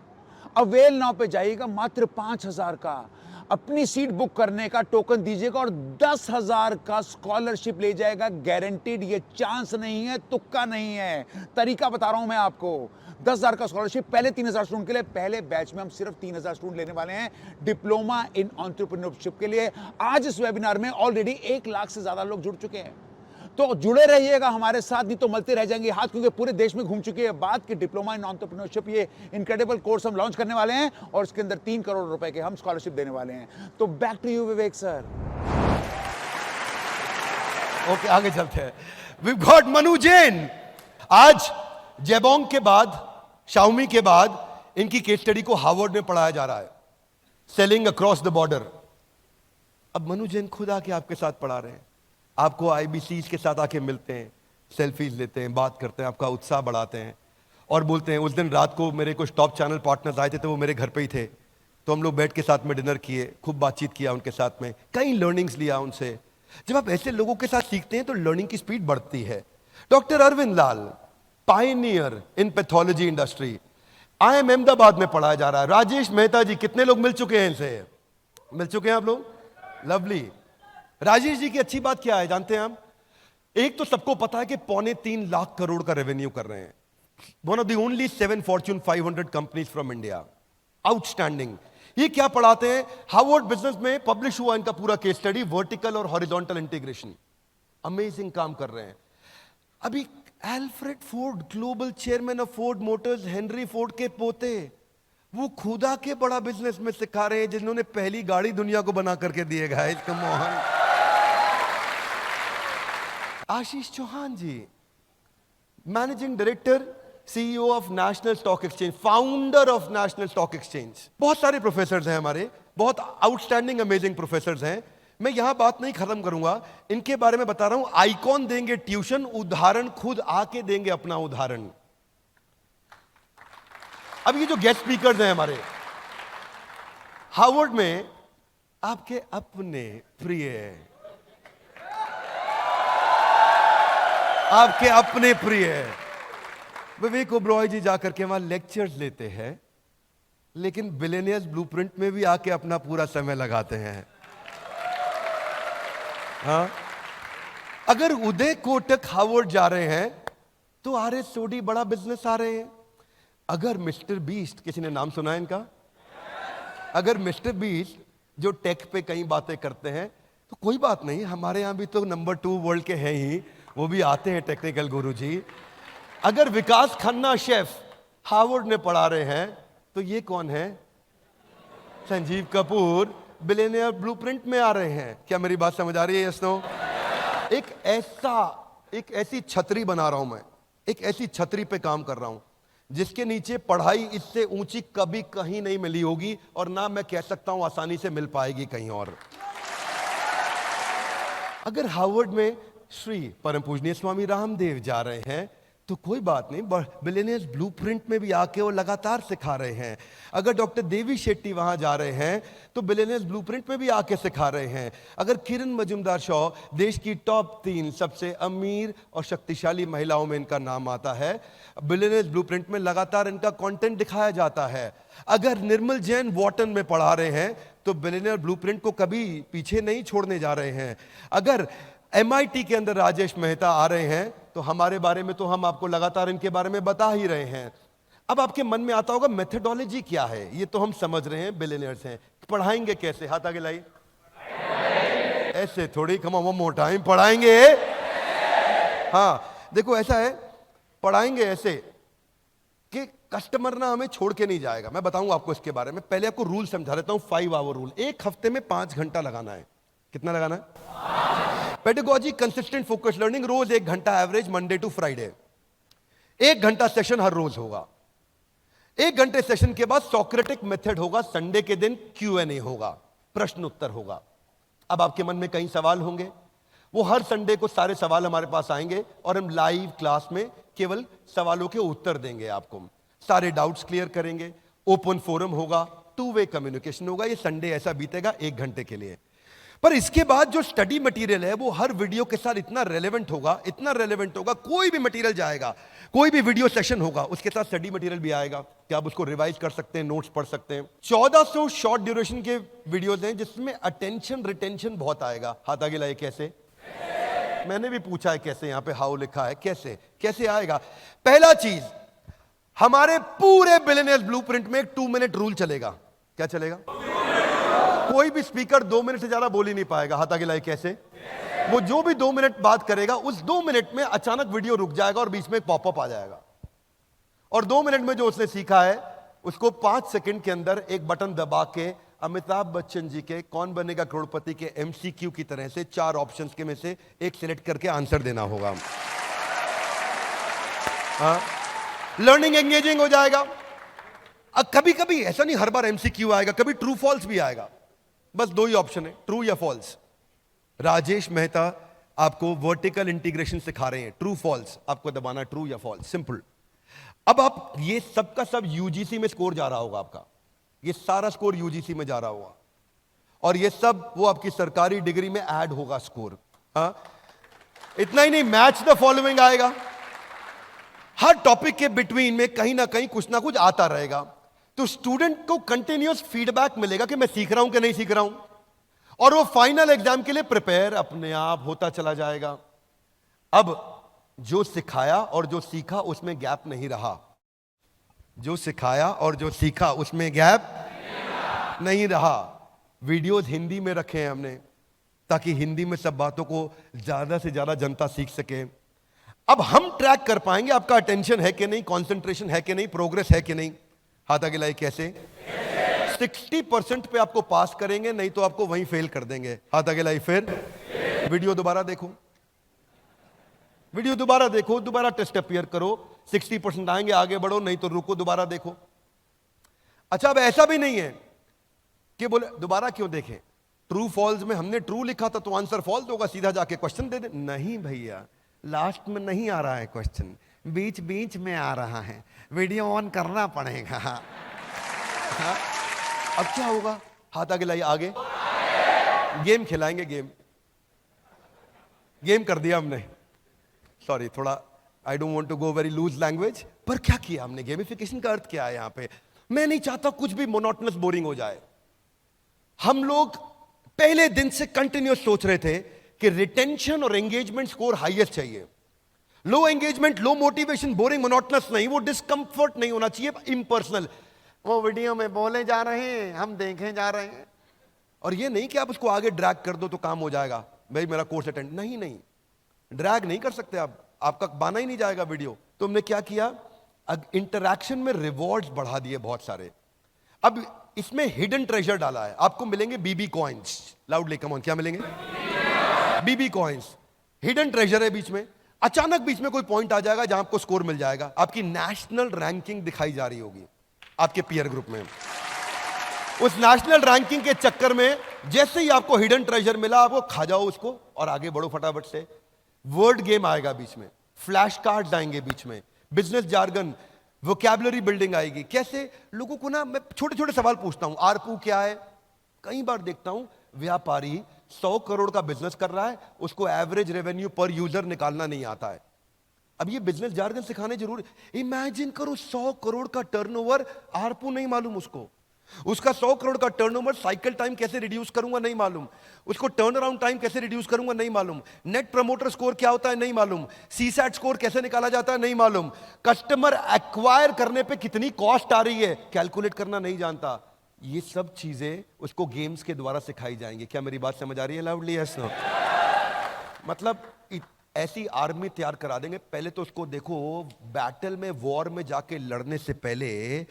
अवेल नाउ पे जाइएगा, मात्र 5,000 का अपनी सीट बुक करने का टोकन दीजिएगा और 10,000 का स्कॉलरशिप ले जाएगा, गारंटीड। ये चांस नहीं है, तुक्का नहीं है, तरीका बता रहा हूं मैं आपको। 10,000 का स्कॉलरशिप पहले 3,000 स्टूडेंट के लिए। पहले बैच में हम सिर्फ 3,000 स्टूडेंट लेने वाले हैं डिप्लोमा इन एंटरप्रेन्योरशिप के लिए। आज इस वेबिनार में ऑलरेडी 1 लाख से ज्यादा लोग जुड़ चुके हैं। तो जुड़े रहिएगा हमारे साथ, नहीं तो मलते रह जाएंगे हाथ, क्योंकि पूरे देश में घूम चुकी है बात कि डिप्लोमा इन एंटरप्रेन्योरशिप, ये इनक्रेडिबल कोर्स हम लॉन्च करने वाले हैं और इसके अंदर 3 करोड़ रुपए के हम स्कॉलरशिप देने वाले हैं। तो back to you Vivek sir. Okay, आगे चलते हैं। We've got Manu Jain. आज जेबोंग के बाद, शाओमी के बाद इनकी केस स्टडी को हार्वर्ड में पढ़ाया जा रहा है, सेलिंग अक्रॉस द बॉर्डर। अब मनु जैन खुद आके आपके साथ पढ़ा रहे हैं, आपको IBCs के साथ आके मिलते हैं, सेल्फीज लेते हैं, बात करते हैं, आपका उत्साह बढ़ाते हैं और बोलते हैं। उस दिन रात को मेरे कुछ टॉप चैनल पार्टनर्स आए थे, तो वो मेरे घर पे ही थे, तो हम लोग बैठ के साथ में डिनर किए, खूब बातचीत किया उनके साथ में, कई लर्निंग्स लिया उनसे। जब आप ऐसे लोगों के साथ सीखते हैं तो लर्निंग की स्पीड बढ़ती है। Doctor Arvind Lal, pioneer in pathology industry, IIM Ahmedabad में पढ़ाया जा रहा है। राजेश मेहता जी, कितने लोग मिल चुके हैं इनसे? मिल चुके हैं आप लोग? लवली। राजेश जी की अच्छी बात क्या है जानते हैं हम? एक तो सबको पता है कि 3.25 लाख करोड़ का रेवेन्यू कर रहे हैं। One of the only 7 Fortune 500 companies from India. Outstanding. ये क्या पढ़ाते हैं? हार्वर्ड बिजनेस में पब्लिश हुआ इनका पूरा केस स्टडी, वर्टिकल और हॉरिजॉन्टल इंटीग्रेशन। अमेजिंग काम कर रहे हैं। अभी Alfred Ford, global chairman of Ford Motors, Henry Ford के पोते, वो खुदा के बड़ा बिजनेस में सिखा रहे हैं, जिन्होंने पहली गाड़ी दुनिया को बना करके दिए। Guys come on. Ashish Chauhan ji, managing director, CEO of National Stock Exchange, founder of National Stock Exchange. बहुत सारे प्रोफेसर्स हैं हमारे, बहुत आउटस्टैंडिंग अमेजिंग प्रोफेसर्स हैं। मैं यहां बात नहीं खत्म करूंगा, इनके बारे में बता रहा हूं। आइकॉन देंगे ट्यूशन, उदाहरण खुद आके देंगे अपना उदाहरण। अब ये जो गेस्ट स्पीकर्स हैं हमारे, हार्वर्ड में आपके अपने प्रिय, आपके अपने प्रिय विवेक ओबरॉय जी जाकर के वहां लेक्चर्स लेते हैं, लेकिन बिलियनियर्स ब्लूप्रिंट में भी आके अपना पूरा समय लगाते हैं। हाँ, अगर उदय कोटक हार्वर्ड जा रहे हैं तो RS सोडी बड़ा बिजनेस आ रहे हैं। अगर मिस्टर बीस्ट, किसी ने नाम सुना है इनका? अगर मिस्टर बीस्ट जो टेक पे कई बातें करते हैं, तो कोई बात नहीं, हमारे यहां भी तो नंबर 2 वर्ल्ड के हैं ही, वो भी आते हैं टेक्निकल गुरुजी। अगर विकास खन्ना शेफ हार्वर्ड में पढ़ा रहे हैं तो ये कौन है? संजीव कपूर बिलियनियर ब्लूप्रिंट में आ रहे हैं। क्या मेरी बात समझ आ रही है? Yes no? एक ऐसी छतरी बना रहा हूं मैं, एक ऐसी छतरी पे काम कर रहा हूं जिसके नीचे पढ़ाई इससे ऊंची कभी कहीं नहीं मिली होगी और ना मैं कह सकता हूं आसानी से मिल पाएगी कहीं और। अगर हार्वर्ड में श्री परम पूजनीय स्वामी रामदेव जा रहे हैं तो कोई बात नहीं, बिलियनियर्स ब्लूप्रिंट में भी आके वो लगातार सिखा रहे हैं। अगर डॉक्टर देवी शेट्टी वहां जा रहे हैं तो बिलियनियर्स ब्लूप्रिंट में भी आके सिखा रहे हैं। अगर किरण मजुमदार शॉ देश की टॉप 3 सबसे अमीर और शक्तिशाली महिलाओं में इनका नाम आता है, बिलियनियर्स ब्लूप्रिंट में लगातार इनका कंटेंट दिखाया जाता है। अगर निर्मल जैन वॉटन में पढ़ा रहे हैं तो बिलियनियर ब्लूप्रिंट को कभी पीछे नहीं छोड़ने जा रहे हैं। अगर MIT के अंदर राजेश मेहता आ रहे हैं तो हमारे बारे में तो हम आपको लगातार इनके बारे में बता ही रहे हैं। अब आपके मन में आता होगा मेथोडोलॉजी क्या है? ये तो हम समझ रहे हैं, बिलियनियर्स हैं, पढ़ाएंगे कैसे? हाथ आगे लाई। ऐसे थोड़ी, कम वो मोटा टाइम पढ़ाएंगे। हाँ देखो ऐसा है, पढ़ाएंगे ऐसे कि कस्टमर ना हमें छोड़ के नहीं जाएगा। मैं बताऊंगा आपको इसके बारे में, पहले आपको रूल समझा देता हूं। 5 आवर रूल, एक हफ्ते में 5 घंटा लगाना है। कितना लगाना है? पेडागोजी कंसिस्टेंट फोकस लर्निंग, रोज 1 घंटा एवरेज, मंडे टू फ्राइडे। 1 घंटा सेशन हर रोज होगा। 1 घंटे सेशन के बाद सॉक्रेटिक मेथड होगा, संडे के दिन Q&A होगा, प्रश्न उत्तर होगा। अब आपके मन में कई सवाल होंगे, वो हर संडे को सारे सवाल हमारे पास आएंगे और हम लाइव क्लास में केवल सवालों के उत्तर देंगे आपको, सारे डाउट्स क्लियर करेंगे, ओपन फोरम होगा, 2 वे कम्युनिकेशन होगा। ये संडे ऐसा बीतेगा 1 घंटे के लिए। पर इसके बाद जो स्टडी मटेरियल है वो हर वीडियो के साथ इतना रेलेवेंट होगा, इतना रेलेवेंट होगा, कोई भी मटेरियल जाएगा, कोई भी वीडियो सेशन होगा, उसके साथ स्टडी मटेरियल भी आएगा कि आप उसको रिवाइज कर सकते हैं, नोट्स पढ़ सकते हैं। 1400 शॉर्ट ड्यूरेशन के वीडियोस हैं जिसमें अटेंशन रिटेंशन बहुत आएगा। हाथ आगे लाइए। कैसे? मैंने भी पूछा है कैसे, यहां पे हाउ लिखा है, कैसे कैसे आएगा? पहला चीज, हमारे पूरे बिलियनियर्स ब्लूप्रिंट में एक 2 मिनट रूल चलेगा। क्या चलेगा? कोई भी स्पीकर 2 मिनट से ज्यादा बोल ही नहीं पाएगा। हाथ आगे लाइए। कैसे? वो जो भी 2 मिनट बात करेगा उस 2 मिनट में अचानक वीडियो रुक जाएगा और बीच में एक पॉपअप आ जाएगा, और 2 मिनट में जो उसने सीखा है उसको 5 सेकंड के अंदर एक बटन दबा के अमिताभ बच्चन जी के कौन बनेगा करोड़पति के MCQ की तरह से 4 ऑप्शंस के में से एक सिलेक्ट करके आंसर देना होगा। लर्निंग एंगेजिंग हो जाएगा। अब कभी कभी ऐसा नहीं हर बार MCQ आएगा, कभी ट्रू फॉल्स भी आएगा। बस 2 ही ऑप्शन है, ट्रू या फॉल्स। राजेश मेहता आपको वर्टिकल इंटीग्रेशन सिखा रहे हैं, ट्रू फॉल्स आपको दबाना, ट्रू या फॉल्स, सिंपल। अब आप ये सब का सब UGC में स्कोर जा रहा होगा आपका, ये सारा स्कोर UGC में जा रहा होगा, और ये सब वो आपकी सरकारी डिग्री में ऐड होगा स्कोर। इतना ही नहीं, मैच द फॉलोइंग आएगा। हर टॉपिक के बिटवीन में कहीं ना कहीं कुछ ना कुछ आता रहेगा, तो स्टूडेंट को कंटिन्यूअस फीडबैक मिलेगा कि मैं सीख रहा हूं कि नहीं सीख रहा हूं, और वो फाइनल एग्जाम के लिए प्रिपेयर अपने आप होता चला जाएगा। अब जो सिखाया और जो सीखा उसमें गैप नहीं रहा, जो सिखाया और जो सीखा उसमें गैप नहीं रहा। वीडियोस हिंदी में रखे हैं हमने ताकि हिंदी में सब बातों को ज्यादा से ज्यादा जनता सीख सके। अब हम ट्रैक कर पाएंगे आपका अटेंशन है कि नहीं, कंसंट्रेशन है कि नहीं, प्रोग्रेस है कि नहीं। हाथ आगे लाइए। कैसे? 60% पे आपको पास करेंगे, नहीं तो आपको वहीं फेल कर देंगे। हाथ आगे लाइए। फिर वीडियो दोबारा देखो, वीडियो दोबारा देखो, दोबारा टेस्ट अपीयर करो, 60% आएंगे, आगे बढ़ो, नहीं तो रुको, दोबारा देखो। अच्छा, अब ऐसा भी नहीं है कि बोले दोबारा क्यों देखें, ट्रू फॉल्स में हमने ट्रू लिखा था तो आंसर फॉल्स होगा, सीधा जाके क्वेश्चन दे दे। नहीं भैया, लास्ट में नहीं आ रहा है क्वेश्चन, बीच बीच में आ रहा है, वीडियो ऑन करना पड़ेगा। हाँ? अब क्या होगा? हाथ आगे लाइए। आगे गेम खिलाएंगे। गेम कर दिया हमने, सॉरी थोड़ा I don't want to go very loose language, पर क्या किया हमने? गेमिफिकेशन का अर्थ क्या है यहां पे? मैं नहीं चाहता कुछ भी मोनोटोनस बोरिंग हो जाए। हम लोग पहले दिन से कंटिन्यूस सोच रहे थे कि रिटेंशन और एंगेजमेंट स्कोर हाईएस्ट चाहिए। Low engagement, low motivation, boring, monotonous नहीं, वो डिस्कंफर्ट नहीं होना चाहिए, इम्पर्सनल। वो वीडियो में बोले जा रहे हैं, हम देखे जा रहे हैं, और ये नहीं कि आप उसको आगे ड्रैग कर दो तो काम हो जाएगा, भाई मेरा कोर्स अटेंड, नहीं। ड्रैग नहीं कर सकते आप, आपका बाना ही नहीं जाएगा वीडियो। तो हमने क्या किया, इंटरैक्शन में रिवॉर्ड्स बढ़ा दिए बहुत सारे। अब इसमें हिडन ट्रेजर डाला है, आपको मिलेंगे बीबी कॉइन्स। लाउडली कम ऑन, क्या मिलेंगे? बीबी कॉइन्स। हिडन ट्रेजर है बीच में, अचानक बीच में कोई पॉइंट आ जाएगा जहां आपको स्कोर मिल जाएगा, आपकी नेशनल रैंकिंग दिखाई जा रही होगी आपके पीयर ग्रुप में। उस नेशनल रैंकिंग के चक्कर में जैसे ही आपको हिडन ट्रेजर मिला, आपको खा जाओ उसको और आगे बढ़ो फटाफट से। वर्ड गेम आएगा बीच में, फ्लैश कार्ड्स आएंगे बीच में, बिजनेस जार्गन, वोकैबुलरी बिल्डिंग आएगी। कैसे लोगों को ना, मैं छोटे छोटे सवाल पूछता हूं, आरपू क्या है? कई बार देखता हूं व्यापारी 100 करोड़ का बिजनेस कर रहा है, उसको एवरेज रेवेन्यू पर यूजर निकालना नहीं आता है। अब ये बिजनेस जार्गन सिखाने जरूर। इमेजिन करो 100 करोड़ का टर्नओवर, आरपू नहीं मालूम उसको, उसका 100 करोड़ का टर्नओवर, साइकिल टाइम कैसे रिड्यूस करूंगा नहीं मालूम, उसको टर्न अराउंड टाइम कैसे रिड्यूस करूंगा नहीं मालूम, नेट प्रमोटर स्कोर क्या होता है नहीं मालूम, सीसैट स्कोर कैसे निकाला जाता है नहीं मालूम, कस्टमर एक्वायर करने पे कितनी कॉस्ट आ रही है कैलकुलेट करना नहीं जानता। ये सब चीजें उसको गेम्स के द्वारा सिखाई जाएंगी। क्या मेरी बात समझ आ रही है लाउडली? Yes no? मतलब ऐसी आर्मी तैयार करा देंगे। पहले तो उसको देखो, बैटल में, वॉर में जाके लड़ने से पहले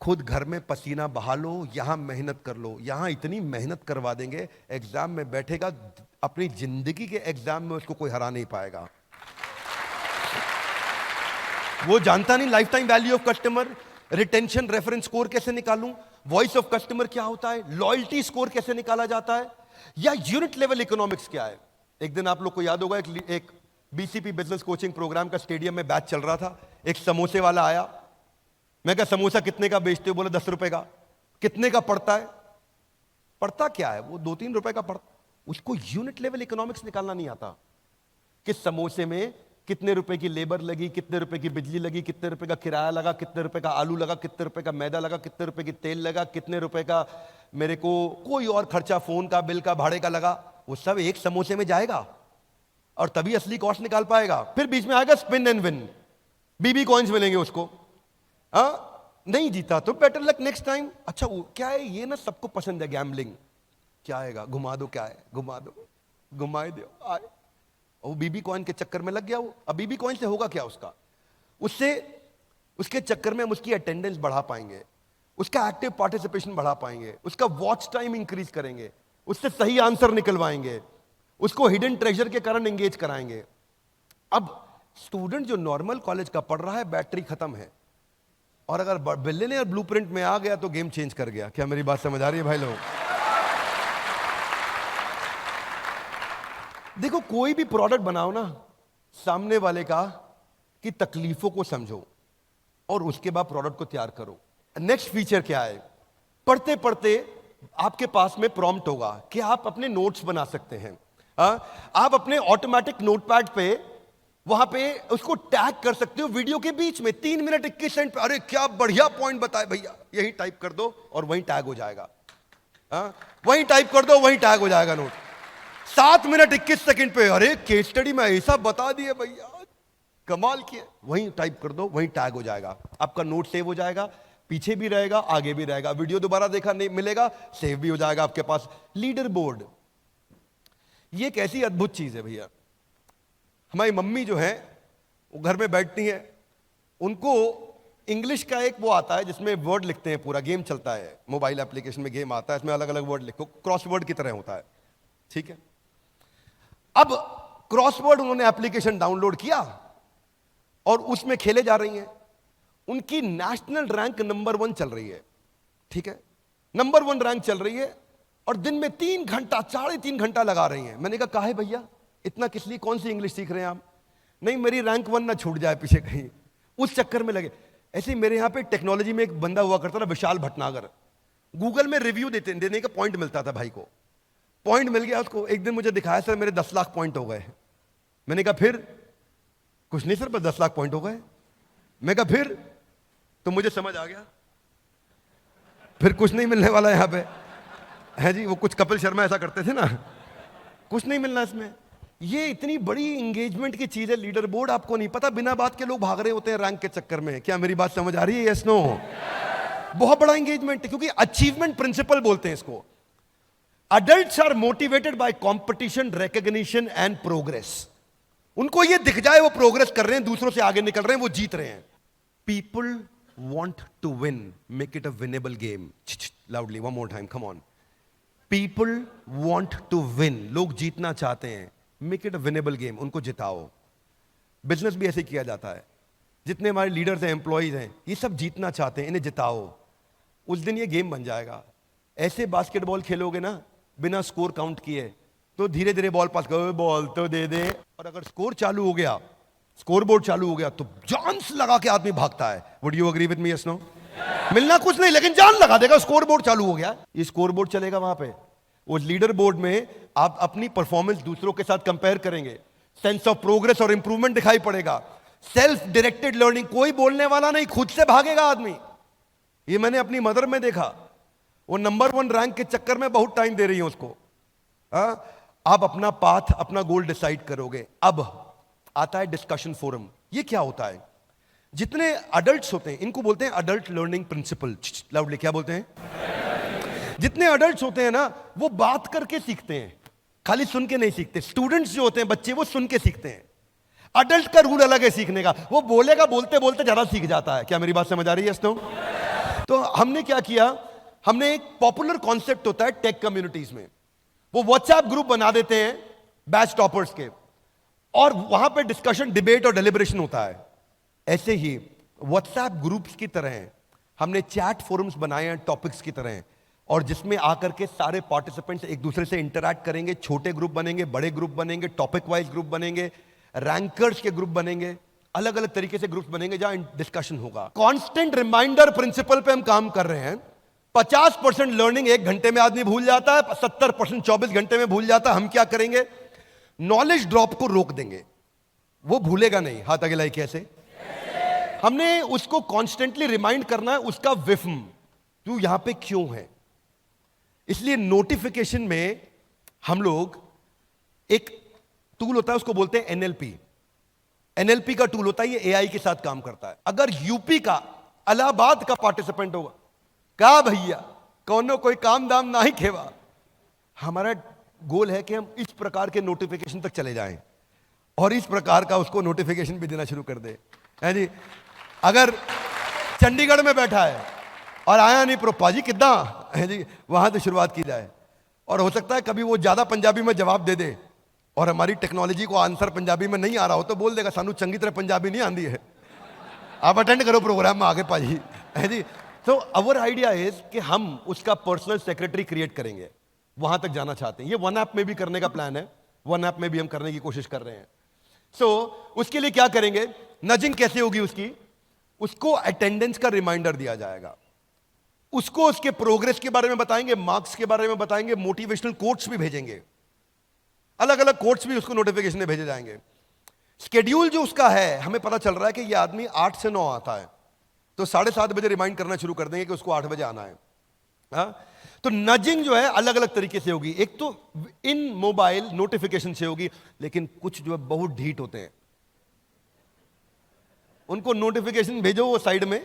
खुद घर में पसीना बहा लो, यहां मेहनत कर लो। यहां इतनी मेहनत करवा देंगे, एग्जाम में बैठेगा, अपनी जिंदगी के एग्जाम में उसको कोई हरा नहीं पाएगा। वो जानता नहीं life time value of customer, retention reference score कैसे निकालूं, वॉइस ऑफ कस्टमर क्या होता है, लॉयल्टी स्कोर कैसे निकाला जाता है, या यूनिट लेवल इकोनॉमिक्स क्या है। एक दिन आप लोग को याद होगा, एक बीसीपी बिजनेस कोचिंग प्रोग्राम का स्टेडियम में बैच चल रहा था। एक समोसे वाला आया, मैं कहा समोसा कितने का बेचते हो? बोला 10 रुपए का। कितने का पड़ता है? पड़ता क्या है? वो 2-3 रुपए का पड़ता। उसको यूनिट लेवल इकोनॉमिक्स निकालना नहीं आता कि समोसे में कितने रुपए की लेबर लगी, कितने रुपए की बिजली लगी, कितने रुपए का किराया लगा, कितने रुपए का आलू लगा, कितने रुपए का मैदा लगा, कितने रुपए की तेल लगा, कितने रुपए का मेरे को कोई और खर्चा, फोन का बिल का, भाड़े का लगा। वो सब एक समोसे में जाएगा और तभी असली कॉस्ट निकाल पाएगा। फिर बीच में आएगा spin and win, BB coins मिलेंगे उसको। नहीं जीता तो बेटर लक नेक्स्ट टाइम। अच्छा क्या है ये ना, सबको पसंद है गैम्बलिंग। क्या आएगा? घुमा दो, क्या है? घुमा दो, घुमाए दो, आए। वो बीबी कॉइन के चक्कर में लग गया वो। अब बीबी कॉइन से होगा क्या उसका? उससे उसके चक्कर में हम उसकी अटेंडेंस बढ़ा पाएंगे, उसका एक्टिव पार्टिसिपेशन बढ़ा पाएंगे, उसका वॉच टाइम इंक्रीज करेंगे, उससे सही आंसर निकलवाएंगे, उसको हिडन ट्रेजर के कारण एंगेज कराएंगे। अब स्टूडेंट जो नॉर्मल कॉलेज का पढ़ रहा है, बैटरी खत्म है, और अगर बिलियनियर ब्लूप्रिंट में आ गया तो गेम चेंज कर गया। क्या मेरी बात समझ आ रही है भाई लोग? देखो कोई भी प्रोडक्ट बनाओ ना, सामने वाले का की तकलीफों को समझो और उसके बाद प्रोडक्ट को तैयार करो। नेक्स्ट फीचर क्या है? पढ़ते पढ़ते आपके पास में प्रॉम्प्ट होगा कि आप अपने नोट्स बना सकते हैं। आप अपने ऑटोमेटिक नोटपैड पे वहां पे उसको टैग कर सकते हो वीडियो के बीच में 3 मिनट 21 सेकंड पे। अरे क्या बढ़िया पॉइंट बताए भैया, यही टाइप कर दो और वहीं टैग हो जाएगा। वहीं टाइप कर दो, वहीं टैग हो जाएगा नोट। 7 मिनट 21 सेकंड पे, अरे केस स्टडी में ऐसा बता दिए भैया, कमाल किए। वहीं टाइप कर दो, वहीं टैग हो जाएगा। आपका नोट सेव हो जाएगा, पीछे भी रहेगा, आगे भी रहेगा। वीडियो दोबारा देखा नहीं मिलेगा, सेव भी हो जाएगा आपके पास। लीडर बोर्ड, ये एक ऐसी अद्भुत चीज है भैया। हमारी मम्मी जो है वो घर में बैठती है, उनको इंग्लिश का एक वो आता है जिसमें वर्ड लिखते हैं, पूरा गेम चलता है, मोबाइल एप्लीकेशन में गेम आता है, इसमें अलग अलग वर्ड लिखो, क्रॉसवर्ड की तरह होता है, ठीक है। अब क्रॉसवर्ड उन्होंने एप्लीकेशन डाउनलोड किया और उसमें खेले जा रही हैं। उनकी नेशनल रैंक नंबर 1 चल रही है, ठीक है, नंबर 1 रैंक चल रही है, और दिन में 3 घंटा 3.5 घंटा लगा रही हैं। मैंने कहा काहे भैया इतना किस लिए, कौन सी इंग्लिश सीख रहे हैं आप? नहीं मेरी रैंक 1 ना छूट जाए पीछे कहीं, उस चक्कर में लगे। ऐसे ही मेरे यहां पे टेक्नोलॉजी में एक बंदा हुआ करता था, विशाल भटनागर, गूगल में रिव्यू देने का पॉइंट मिलता था भाई को। पॉइंट मिल गया उसको, एक दिन मुझे दिखाया सर मेरे 10 लाख पॉइंट हो गए। मैंने कहा फिर? कुछ नहीं सर, बस 10 लाख पॉइंट हो गए। मैं कहा फिर? तो मुझे समझ आ गया फिर कुछ नहीं मिलने वाला यहां पे है जी। वो कुछ कपिल शर्मा ऐसा करते थे ना, कुछ नहीं मिलना इसमें। ये इतनी बड़ी इंगेजमेंट की चीज है लीडर बोर्ड, आपको नहीं पता, बिना बात के लोग भाग रहे होते हैं रैंक के चक्कर में। क्या मेरी बात समझ आ रही है? Yes no? बहुत बड़ा इंगेजमेंट है, क्योंकि अचीवमेंट प्रिंसिपल बोलते हैं इसको। Adults are motivated by competition, recognition and progress. उनको ये दिख जाए वो प्रोग्रेस कर रहे हैं, दूसरों से आगे निकल रहे हैं, वो जीत रहे हैं. People want to win, make it a winnable game. Loudly one more time, come on. People want to win, लोग जीतना चाहते हैं. Make it a winnable game, उनको जिताओ. बिजनेस भी ऐसे किया जाता है. जितने हमारे लीडर्स हैं, एम्प्लॉयज हैं, ये सब जीतना चाहते हैं, इन्हें जिताओ. उस दिन ये गेम बन जाएगा. ऐसे बास्केटबॉल खेलोगे ना बिना स्कोर काउंट किए, तो धीरे धीरे बॉल पास करो, बॉल तो दे दे. और अगर स्कोर चालू हो गया, स्कोर बोर्ड चालू हो गया, तो जान से लगा के आदमी भागता है. Would you agree with me? Yes no? मिलना कुछ नहीं, लेकिन जान लगा देगा. स्कोर बोर्ड चालू हो गया, ये स्कोर बोर्ड चलेगा वहां पे. उस लीडर बोर्ड में आप अपनी परफॉर्मेंस दूसरों के साथ कंपेयर करेंगे. सेंस ऑफ प्रोग्रेस और इंप्रूवमेंट दिखाई पड़ेगा. सेल्फ डायरेक्टेड लर्निंग, कोई बोलने वाला नहीं, खुद से भागेगा आदमी. ये मैंने अपनी मदर में देखा. वो नंबर 1 रैंक के चक्कर में बहुत टाइम दे रही है उसको. आप अपना पाथ, अपना गोल डिसाइड करोगे. अब आता है डिस्कशन फोरम. ये क्या होता है? जितने अडल्ट्स होते हैं, इनको बोलते हैं अडल्ट लर्निंग प्रिंसिपल. लाउडली क्या बोलते हैं? जितने अडल्ट्स होते हैं ना, वो बात करके सीखते हैं, खाली सुन के नहीं सीखते. स्टूडेंट्स जो होते हैं, बच्चे, वो सुन के सीखते हैं. अडल्ट का रूल अलग है सीखने का. वो बोलेगा, बोलते बोलते ज्यादा सीख जाता है. क्या मेरी बात समझ आ रही है? तो हमने क्या किया, हमने एक पॉपुलर कॉन्सेप्ट होता है टेक कम्युनिटीज में, वो व्हाट्सएप ग्रुप बना देते हैं बैच टॉपर्स के, और वहां पे डिस्कशन, डिबेट और डेलिब्रेशन होता है. ऐसे ही व्हाट्सएप ग्रुप्स की तरह हमने चैट फोरम्स बनाए हैं टॉपिक्स की तरह, और जिसमें आकर के सारे पार्टिसिपेंट्स एक दूसरे से इंटरैक्ट करेंगे. छोटे ग्रुप बनेंगे, बड़े ग्रुप बनेंगे, टॉपिक वाइज ग्रुप बनेंगे, रैंकर्स के ग्रुप बनेंगे, अलग अलग तरीके से ग्रुप्स बनेंगे जहां डिस्कशन होगा. कांस्टेंट रिमाइंडर प्रिंसिपल पे हम काम कर रहे हैं. 50% लर्निंग 1 घंटे में आदमी भूल जाता है, 70% 24 घंटे में भूल जाता है. हम क्या करेंगे? नॉलेज ड्रॉप को रोक देंगे, वो भूलेगा नहीं. हाथ आगे लाई. कैसे? हमने उसको कॉन्स्टेंटली रिमाइंड करना है, उसका विफ्म, तू यहां पे क्यों है. इसलिए नोटिफिकेशन में हम लोग, एक टूल होता है उसको बोलते हैं एनएलपी. एनएलपी का टूल होता है, ये एआई के साथ काम करता है. अगर यूपी का, इलाहाबाद का पार्टिसिपेंट होगा, कहा भैया कौनो कोई काम दाम ना ही खेवा. हमारा गोल है कि हम इस प्रकार के नोटिफिकेशन तक चले जाएं और इस प्रकार का उसको नोटिफिकेशन भी देना शुरू कर दे. है जी? अगर चंडीगढ़ में बैठा है और आया नहीं प्रोपा जी कितना है जी, वहां से शुरुआत की जाए. और हो सकता है कभी वो ज्यादा पंजाबी में जवाब दे दे और हमारी टेक्नोलॉजी को आंसर पंजाबी में नहीं आ रहा हो, तो बोल देगा सानू चंगी तरह पंजाबी नहीं आती है, आप अटेंड करो प्रोग्राम में आगे पाजी. है जी? तो अवर आइडिया इज कि हम उसका पर्सनल सेक्रेटरी क्रिएट करेंगे. वहां तक जाना चाहते हैं. ये वन ऐप में भी करने का प्लान है, वन ऐप में भी हम करने की कोशिश कर रहे हैं. उसके लिए क्या करेंगे? नजिंग कैसे होगी उसकी? उसको अटेंडेंस का रिमाइंडर दिया जाएगा, उसको उसके प्रोग्रेस के बारे में बताएंगे, मार्क्स के बारे में बताएंगे, मोटिवेशनल कोट्स भी भेजेंगे, अलग अलग कोट्स भी उसको नोटिफिकेशन में भेजे जाएंगे. स्केड्यूल जो उसका है, हमें पता चल रहा है कि ये आदमी 8 से 9 आता है, तो 7:30 बजे रिमाइंड करना शुरू कर देंगे कि उसको 8 बजे आना है. तो नजिंग जो है अलग अलग तरीके से होगी. एक तो इन मोबाइल नोटिफिकेशन से होगी, लेकिन कुछ जो है बहुत ढीठ होते हैं, उनको नोटिफिकेशन भेजो, वो साइड में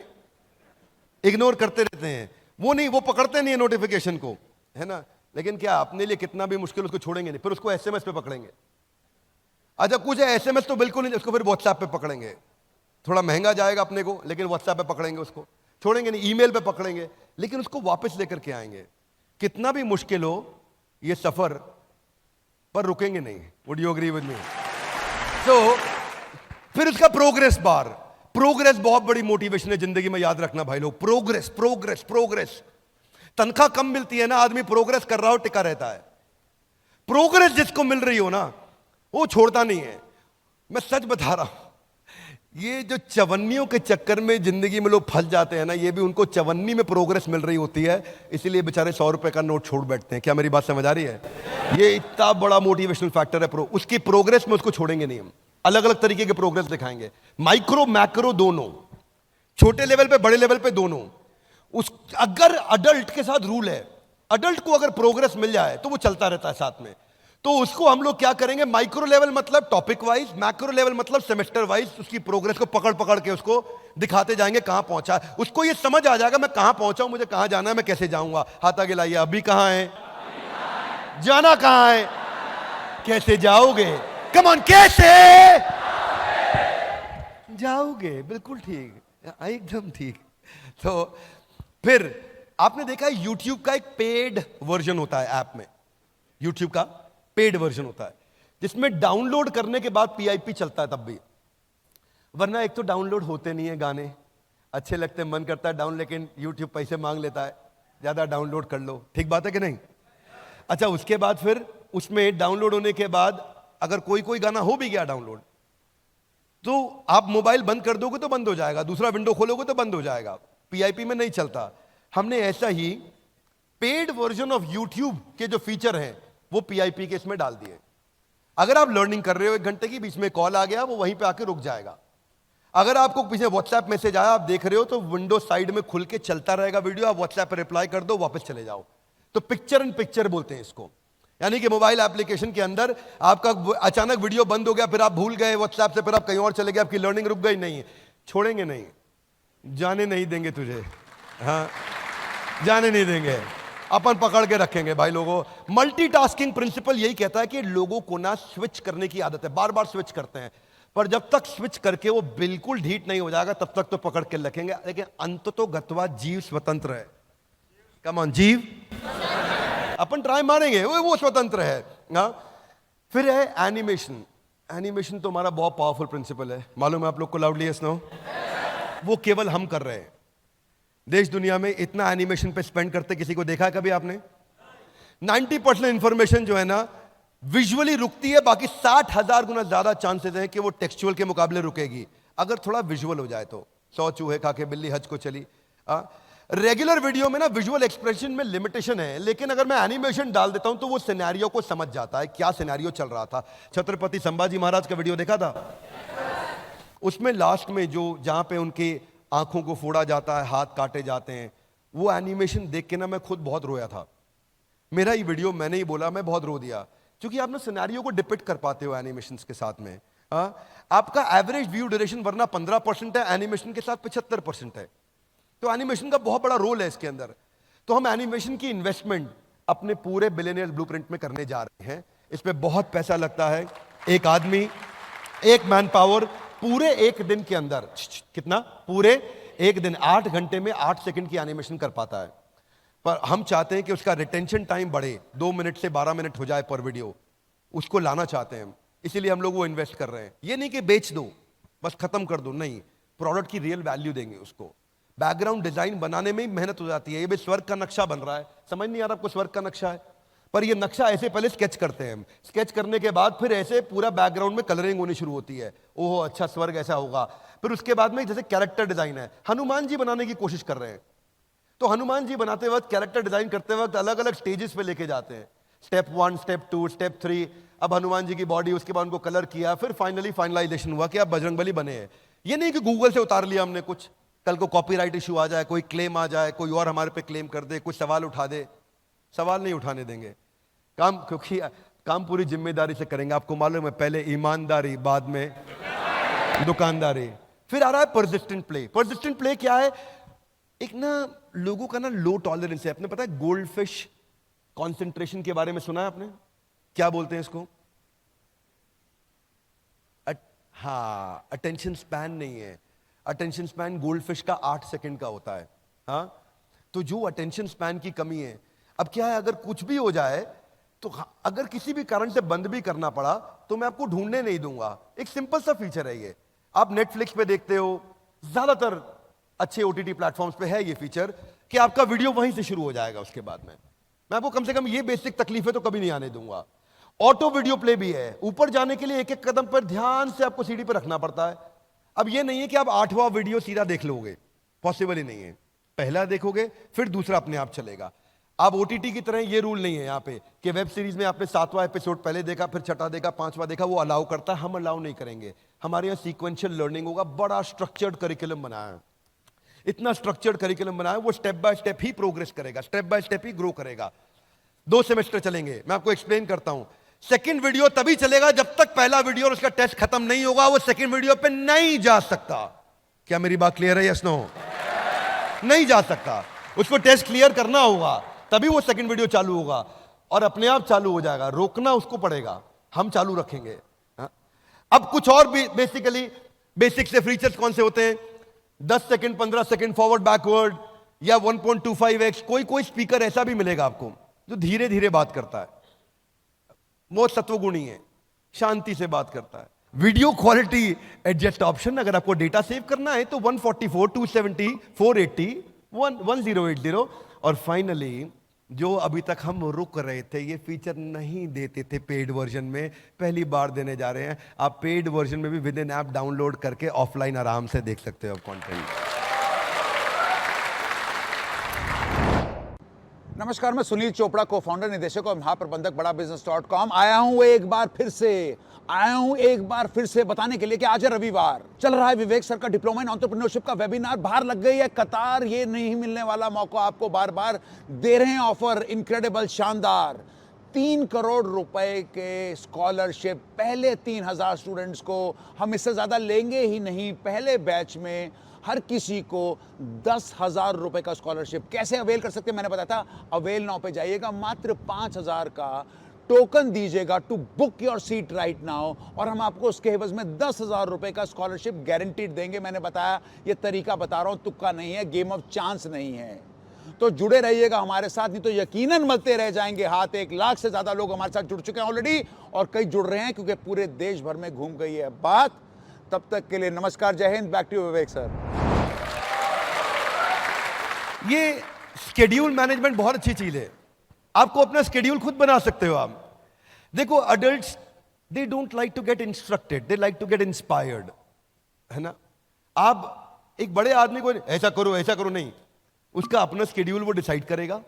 इग्नोर करते रहते हैं. वो नहीं, वो पकड़ते नहीं है नोटिफिकेशन को, है ना. लेकिन क्या अपने लिए कितना भी मुश्किल उसको छोड़ेंगे नहीं, फिर उसको एसएमएस पे पकड़ेंगे. अच्छा कुछ है एसएमएस तो बिल्कुल नहीं, उसको फिर व्हाट्सएप पे पकड़ेंगे. थोड़ा महंगा जाएगा अपने को, लेकिन व्हाट्सएप पे पकड़ेंगे, उसको छोड़ेंगे नहीं. ईमेल पे पकड़ेंगे, लेकिन उसको वापस लेकर के आएंगे. कितना भी मुश्किल हो ये सफर, पर रुकेंगे नहीं. Would you agree with me? तो फिर उसका प्रोग्रेस बार. प्रोग्रेस बहुत बड़ी मोटिवेशन है जिंदगी में, याद रखना भाई लोग. Progress progress progress. तनख्वाह कम मिलती है ना, आदमी प्रोग्रेस कर रहा हो टिका रहता है. प्रोग्रेस जिसको मिल रही हो ना, वो छोड़ता नहीं है. मैं सच बता रहा हूं, ये जो चवन्नियों के चक्कर में जिंदगी में लोग फंस जाते हैं ना, ये भी उनको चवन्नी में प्रोग्रेस मिल रही होती है, इसीलिए बेचारे 100 रुपए का नोट छोड़ बैठते हैं. क्या मेरी बात समझ आ रही है? ये इतना बड़ा मोटिवेशनल फैक्टर है. उसकी प्रोग्रेस में उसको छोड़ेंगे नहीं हम. अलग अलग तरीके के प्रोग्रेस दिखाएंगे, माइक्रो मैक्रो दोनों, छोटे लेवल पे बड़े लेवल पे दोनों. अगर अडल्ट के साथ रूल है, अडल्ट को अगर प्रोग्रेस मिल जाए तो वो चलता रहता है साथ में. तो उसको हम लोग क्या करेंगे? माइक्रो लेवल मतलब टॉपिक वाइज, मैक्रो लेवल मतलब सेमेस्टर वाइज उसकी प्रोग्रेस को पकड़ पकड़ के उसको दिखाते जाएंगे कहां पहुंचा. उसको ये समझ आ जाएगा मैं कहां पहुंचा हूं, मुझे कहां जाना है, मैं कैसे जाऊंगा. हाथ आगे लाइए. अभी कहां है, जाना कहां है, कैसे जाओगे. कम ऑन, कैसे जाओगे? बिल्कुल ठीक, एकदम ठीक। तो फिर आपने देखा है YouTube का एक पेड वर्जन होता है ऐप में, YouTube का पेड वर्जन होता है जिसमें डाउनलोड करने के बाद PIP चलता है तब भी, वरना एक तो डाउनलोड होते नहीं है गाने, अच्छे लगते हैं, मन करता है डाउन, लेकिन YouTube पैसे मांग लेता है, ज्यादा डाउनलोड कर लो। ठीक बात है कि नहीं? अच्छा, उसके बाद फिर उसमें डाउनलोड होने के बाद अगर कोई कोई गाना हो भी गया डाउनलोड, तो आप मोबाइल बंद कर दोगे तो बंद हो जाएगा, दूसरा विंडो खोलोगे तो बंद हो जाएगा, PIP में नहीं चलता। हमने ऐसा ही पेड वर्जन ऑफ YouTube के जो फीचर हैं वो PIP के इसमें डाल दिए। अगर आप लर्निंग कर रहे हो, 1 घंटे की बीच में कॉल आ गया, वो वहीं पे आके रुक जाएगा। अगर आपको पीछे WhatsApp मैसेज आया, आप देख रहे हो, तो विंडो साइड में खुल के चलता रहेगा वीडियो, आप WhatsApp पर रिप्लाई कर दो, वापस चले जाओ। तो पिक्चर इन पिक्चर बोलते हैं इसको, यानी कि मोबाइल एप्लीकेशन के अंदर आपका अचानक वीडियो बंद हो गया, फिर आप भूल गए WhatsApp से, फिर आप कहीं और चले गए, आपकी लर्निंग रुक गई, नहीं छोड़ेंगे, नहीं जाने नहीं देंगे तुझे, हाँ जाने नहीं देंगे, अपन पकड़ के रखेंगे भाई लोगों। मल्टीटास्किंग प्रिंसिपल यही कहता है कि लोगों को ना स्विच करने की आदत है, बार बार स्विच करते हैं, पर जब तक स्विच करके वो बिल्कुल ढीठ नहीं हो जाएगा तब तक तो पकड़ के रखेंगे, लेकिन अंततोगत्वा जीव स्वतंत्र है। कम ऑन, जीव अपन ट्राई मारेंगे, वो स्वतंत्र है। हाँ, फिर है एनिमेशन। एनिमेशन तो हमारा बहुत पावरफुल प्रिंसिपल है, मालूम है आप लोग को? Loudly yes no? वो केवल हम कर रहे हैं। देश दुनिया में इतना एनिमेशन पे स्पेंड करते किसी को देखा है कभी आपने? 90% इंफॉर्मेशन जो है ना विजुअली रुकती है, बाकी 60,000 गुना ज्यादा चांसेस हैं कि वो टेक्सचुअल के मुकाबले रुकेगी अगर थोड़ा विजुअल हो जाए तो। 100 चूहे खा के बिल्ली हज को चली। रेगुलर वीडियो में ना विजुअल एक्सप्रेशन में लिमिटेशन है, लेकिन अगर मैं एनिमेशन डाल देता हूं तो वो सिनेरियो को समझ जाता है, क्या सिनेरियो चल रहा था। छत्रपति संभाजी महाराज का वीडियो देखा था? उसमें लास्ट में जो जहां पे उनके आंखों को फोड़ा जाता है, हाथ काटे जाते हैं, वो एनिमेशन देख के ना मैं खुद बहुत रोया था। मेरा ही वीडियो, मैंने ही बोला, मैं बहुत रो दिया, क्योंकि आप ना सिनेरियो को डिपिक्ट कर पाते हो एनिमेशन के साथ में। आपका एवरेज व्यू ड्यूरेशन वरना 15% है, एनिमेशन के साथ 75% है, तो एनिमेशन का बहुत बड़ा रोल है इसके अंदर। तो हम एनिमेशन की इन्वेस्टमेंट अपने पूरे बिलियनियर ब्लूप्रिंट में करने जा रहे हैं। इस पे बहुत पैसा लगता है। एक आदमी, एक मैन पावर पूरे एक दिन के अंदर, कितना? पूरे एक दिन 8 घंटे में 8 सेकंड की एनिमेशन कर पाता है। पर हम चाहते हैं कि उसका रिटेंशन टाइम बढ़े, 2 मिनट से 12 मिनट हो जाए पर वीडियो, उसको लाना चाहते हैं हम, इसीलिए हम लोग वो इन्वेस्ट कर रहे हैं। ये नहीं कि बेच दो बस खत्म कर दो, नहीं, प्रोडक्ट की रियल वैल्यू देंगे उसको। बैकग्राउंड डिजाइन बनाने में ही मेहनत हो जाती है। ये भी स्वर्ग का नक्शा बन रहा है, समझ नहीं आ रहा आपको स्वर्ग का नक्शा है, पर ये नक्शा ऐसे पहले स्केच करते हैं हम, स्केच करने के बाद फिर ऐसे पूरा बैकग्राउंड में कलरिंग होनी शुरू होती है, ओहो अच्छा स्वर्ग ऐसा होगा। फिर उसके बाद में जैसे कैरेक्टर डिजाइन है, हनुमान जी बनाने की कोशिश कर रहे हैं, तो हनुमान जी बनाते वक्त, कैरेक्टर डिजाइन करते वक्त अलग अलग स्टेजेस पे लेके जाते हैं, स्टेप 1, स्टेप 2, स्टेप 3। अब हनुमान जी की बॉडी, उसके बाद उनको कलर किया, फिर फाइनली फाइनलाइजेशन हुआ कि आप बजरंगबली बने हैं। ये नहीं कि गूगल से उतार लिया हमने कुछ, कल को कॉपीराइट इशू आ जाए, कोई क्लेम आ जाए, कोई और हमारे पे क्लेम कर दे, कुछ सवाल उठा दे। सवाल नहीं उठाने देंगे काम, क्योंकि काम पूरी जिम्मेदारी से करेंगे। आपको मालूम है, पहले ईमानदारी, बाद में दुकानदारी। फिर आ रहा है परसिस्टेंट प्ले। परसिस्टेंट प्ले क्या है? एक ना लोगों का ना लो टॉलरेंस है। आपने पता है गोल्ड फिश कॉन्सेंट्रेशन के बारे में सुना है आपने? क्या बोलते हैं इसको? हाँ, अटेंशन स्पैन नहीं है। अटेंशन स्पैन गोल्ड फिश का 8 सेकंड का होता है। हाँ, तो जो अटेंशन स्पैन की कमी है, अब क्या है, अगर कुछ भी हो जाए तो अगर किसी भी कारण से बंद भी करना पड़ा तो मैं आपको ढूंढने नहीं दूंगा। एक सिंपल सा फीचर है ये। आप नेटफ्लिक्स पे देखते हो, ज्यादातर अच्छे OTT प्लेटफॉर्म्स पे है ये फीचर कि आपका वीडियो वहीं से शुरू हो जाएगा। उसके बाद में मैं आपको कम से कम ये बेसिक तकलीफें तो कभी नहीं आने दूंगा। ऑटो वीडियो प्ले भी है। ऊपर जाने के लिए एक एक कदम पर ध्यान से आपको सीढ़ी पर रखना पड़ता है। अब ये नहीं है कि आप 8वां वीडियो सीधा देख लोगे, पॉसिबल ही नहीं है। पहला देखोगे फिर दूसरा अपने आप चलेगा। अब OTT की तरह ये रूल नहीं है यहाँ पे कि वेब सीरीज में आपने 7वां एपिसोड पहले देखा, फिर 6वां देखा, 5वां देखा, वो अलाउ करता है, हम अलाउ नहीं करेंगे। हमारे यहाँ सीक्वेंशियल लर्निंग होगा। बड़ा स्ट्रक्चर्ड करिकुलम बनाया है, इतना स्ट्रक्चर्ड करिकुलम बनाया है, वो स्टेप बाय स्टेप ही प्रोग्रेस करेगा, स्टेप बाय स्टेप ही ग्रो करेगा। 2 सेमेस्टर चलेंगे। मैं आपको एक्सप्लेन करता हूं। सेकंड वीडियो तभी चलेगा जब तक पहला वीडियो और उसका टेस्ट खत्म नहीं होगा, वो सेकंड वीडियो पे नहीं जा सकता। क्या मेरी बात क्लियर है? Yes no? नहीं जा सकता, उसको टेस्ट क्लियर करना होगा, तभी वो सेकंड वीडियो चालू होगा और अपने आप चालू हो जाएगा। रोकना उसको पड़ेगा, हम चालू रखेंगे। अब कुछ और भी बेसिक से फीचर्स कौन से होते हैं? 10 सेकंड 15 सेकंड फॉरवर्ड बैकवर्ड या 1.25x। कोई स्पीकर ऐसा भी मिलेगा आपको जो धीरे धीरे बात करता है, बहुत सत्वगुणी है, शांति से बात करता है। वीडियो क्वालिटी एडजस्ट ऑप्शन, अगर आपको डेटा सेव करना है तो 144 270 480 1080। और फाइनली जो अभी तक हम रुक रहे थे, ये फीचर नहीं देते थे पेड वर्जन में, पहली बार देने जा रहे हैं। आप पेड वर्जन में भी विद इन ऐप डाउनलोड करके ऑफलाइन आराम से देख सकते हो कंटेंट। नमस्कार, मैं सुनील चोपड़ा, को फाउंडर, निदेशक और महाप्रबंधक बड़ा बिजनेस.com आया हूं एक बार फिर से बताने के लिए कि आज है रविवार, चल रहा है विवेक सर का डिप्लोमा इन एंटरप्रेन्योरशिप का वेबिनार। बाहर लग गई है कतार, ये नहीं मिलने वाला मौका आपको, बार बार दे रहे हैं ऑफर, इनक्रेडिबल, शानदार। 3 करोड़ रुपए के स्कॉलरशिप पहले 3000 स्टूडेंट्स को, हम इससे ज्यादा लेंगे ही नहीं। पहले बैच में हर किसी को 10,000 रुपए का स्कॉलरशिप। कैसे अवेल कर सकते हैं मैंने बताया था, अवेल नाउ पे जाइएगा, मात्र 5,000 का टोकन दीजिएगा to book your seat right now, और हम आपको उसके एवज में 10,000 रुपए का स्कॉलरशिप गारंटीड देंगे। मैंने बताया ये तरीका बता रहा हूं, तुक्का नहीं है, गेम ऑफ चांस नहीं है। तो जुड़े रहिएगा हमारे साथ, नहीं तो यकीनन मलते रह जाएंगे हाथ। 1 लाख से ज्यादा लोग हमारे साथ जुड़ चुके हैं ऑलरेडी, और कई जुड़ रहे हैं क्योंकि पूरे देश भर में घूम गई है बात। तब तक के लिए नमस्कार, जय हिंद, बैक टू विवेक सर। ये स्केड्यूल मैनेजमेंट बहुत अच्छी चीज है, आपको अपना स्केड्यूल खुद बना सकते हो आप। देखो, adults they don't like to get instructed, they like to get inspired, है ना। आप एक बड़े आदमी को ऐसा करो नहीं, उसका अपना स्केड्यूल वो डिसाइड करेगा।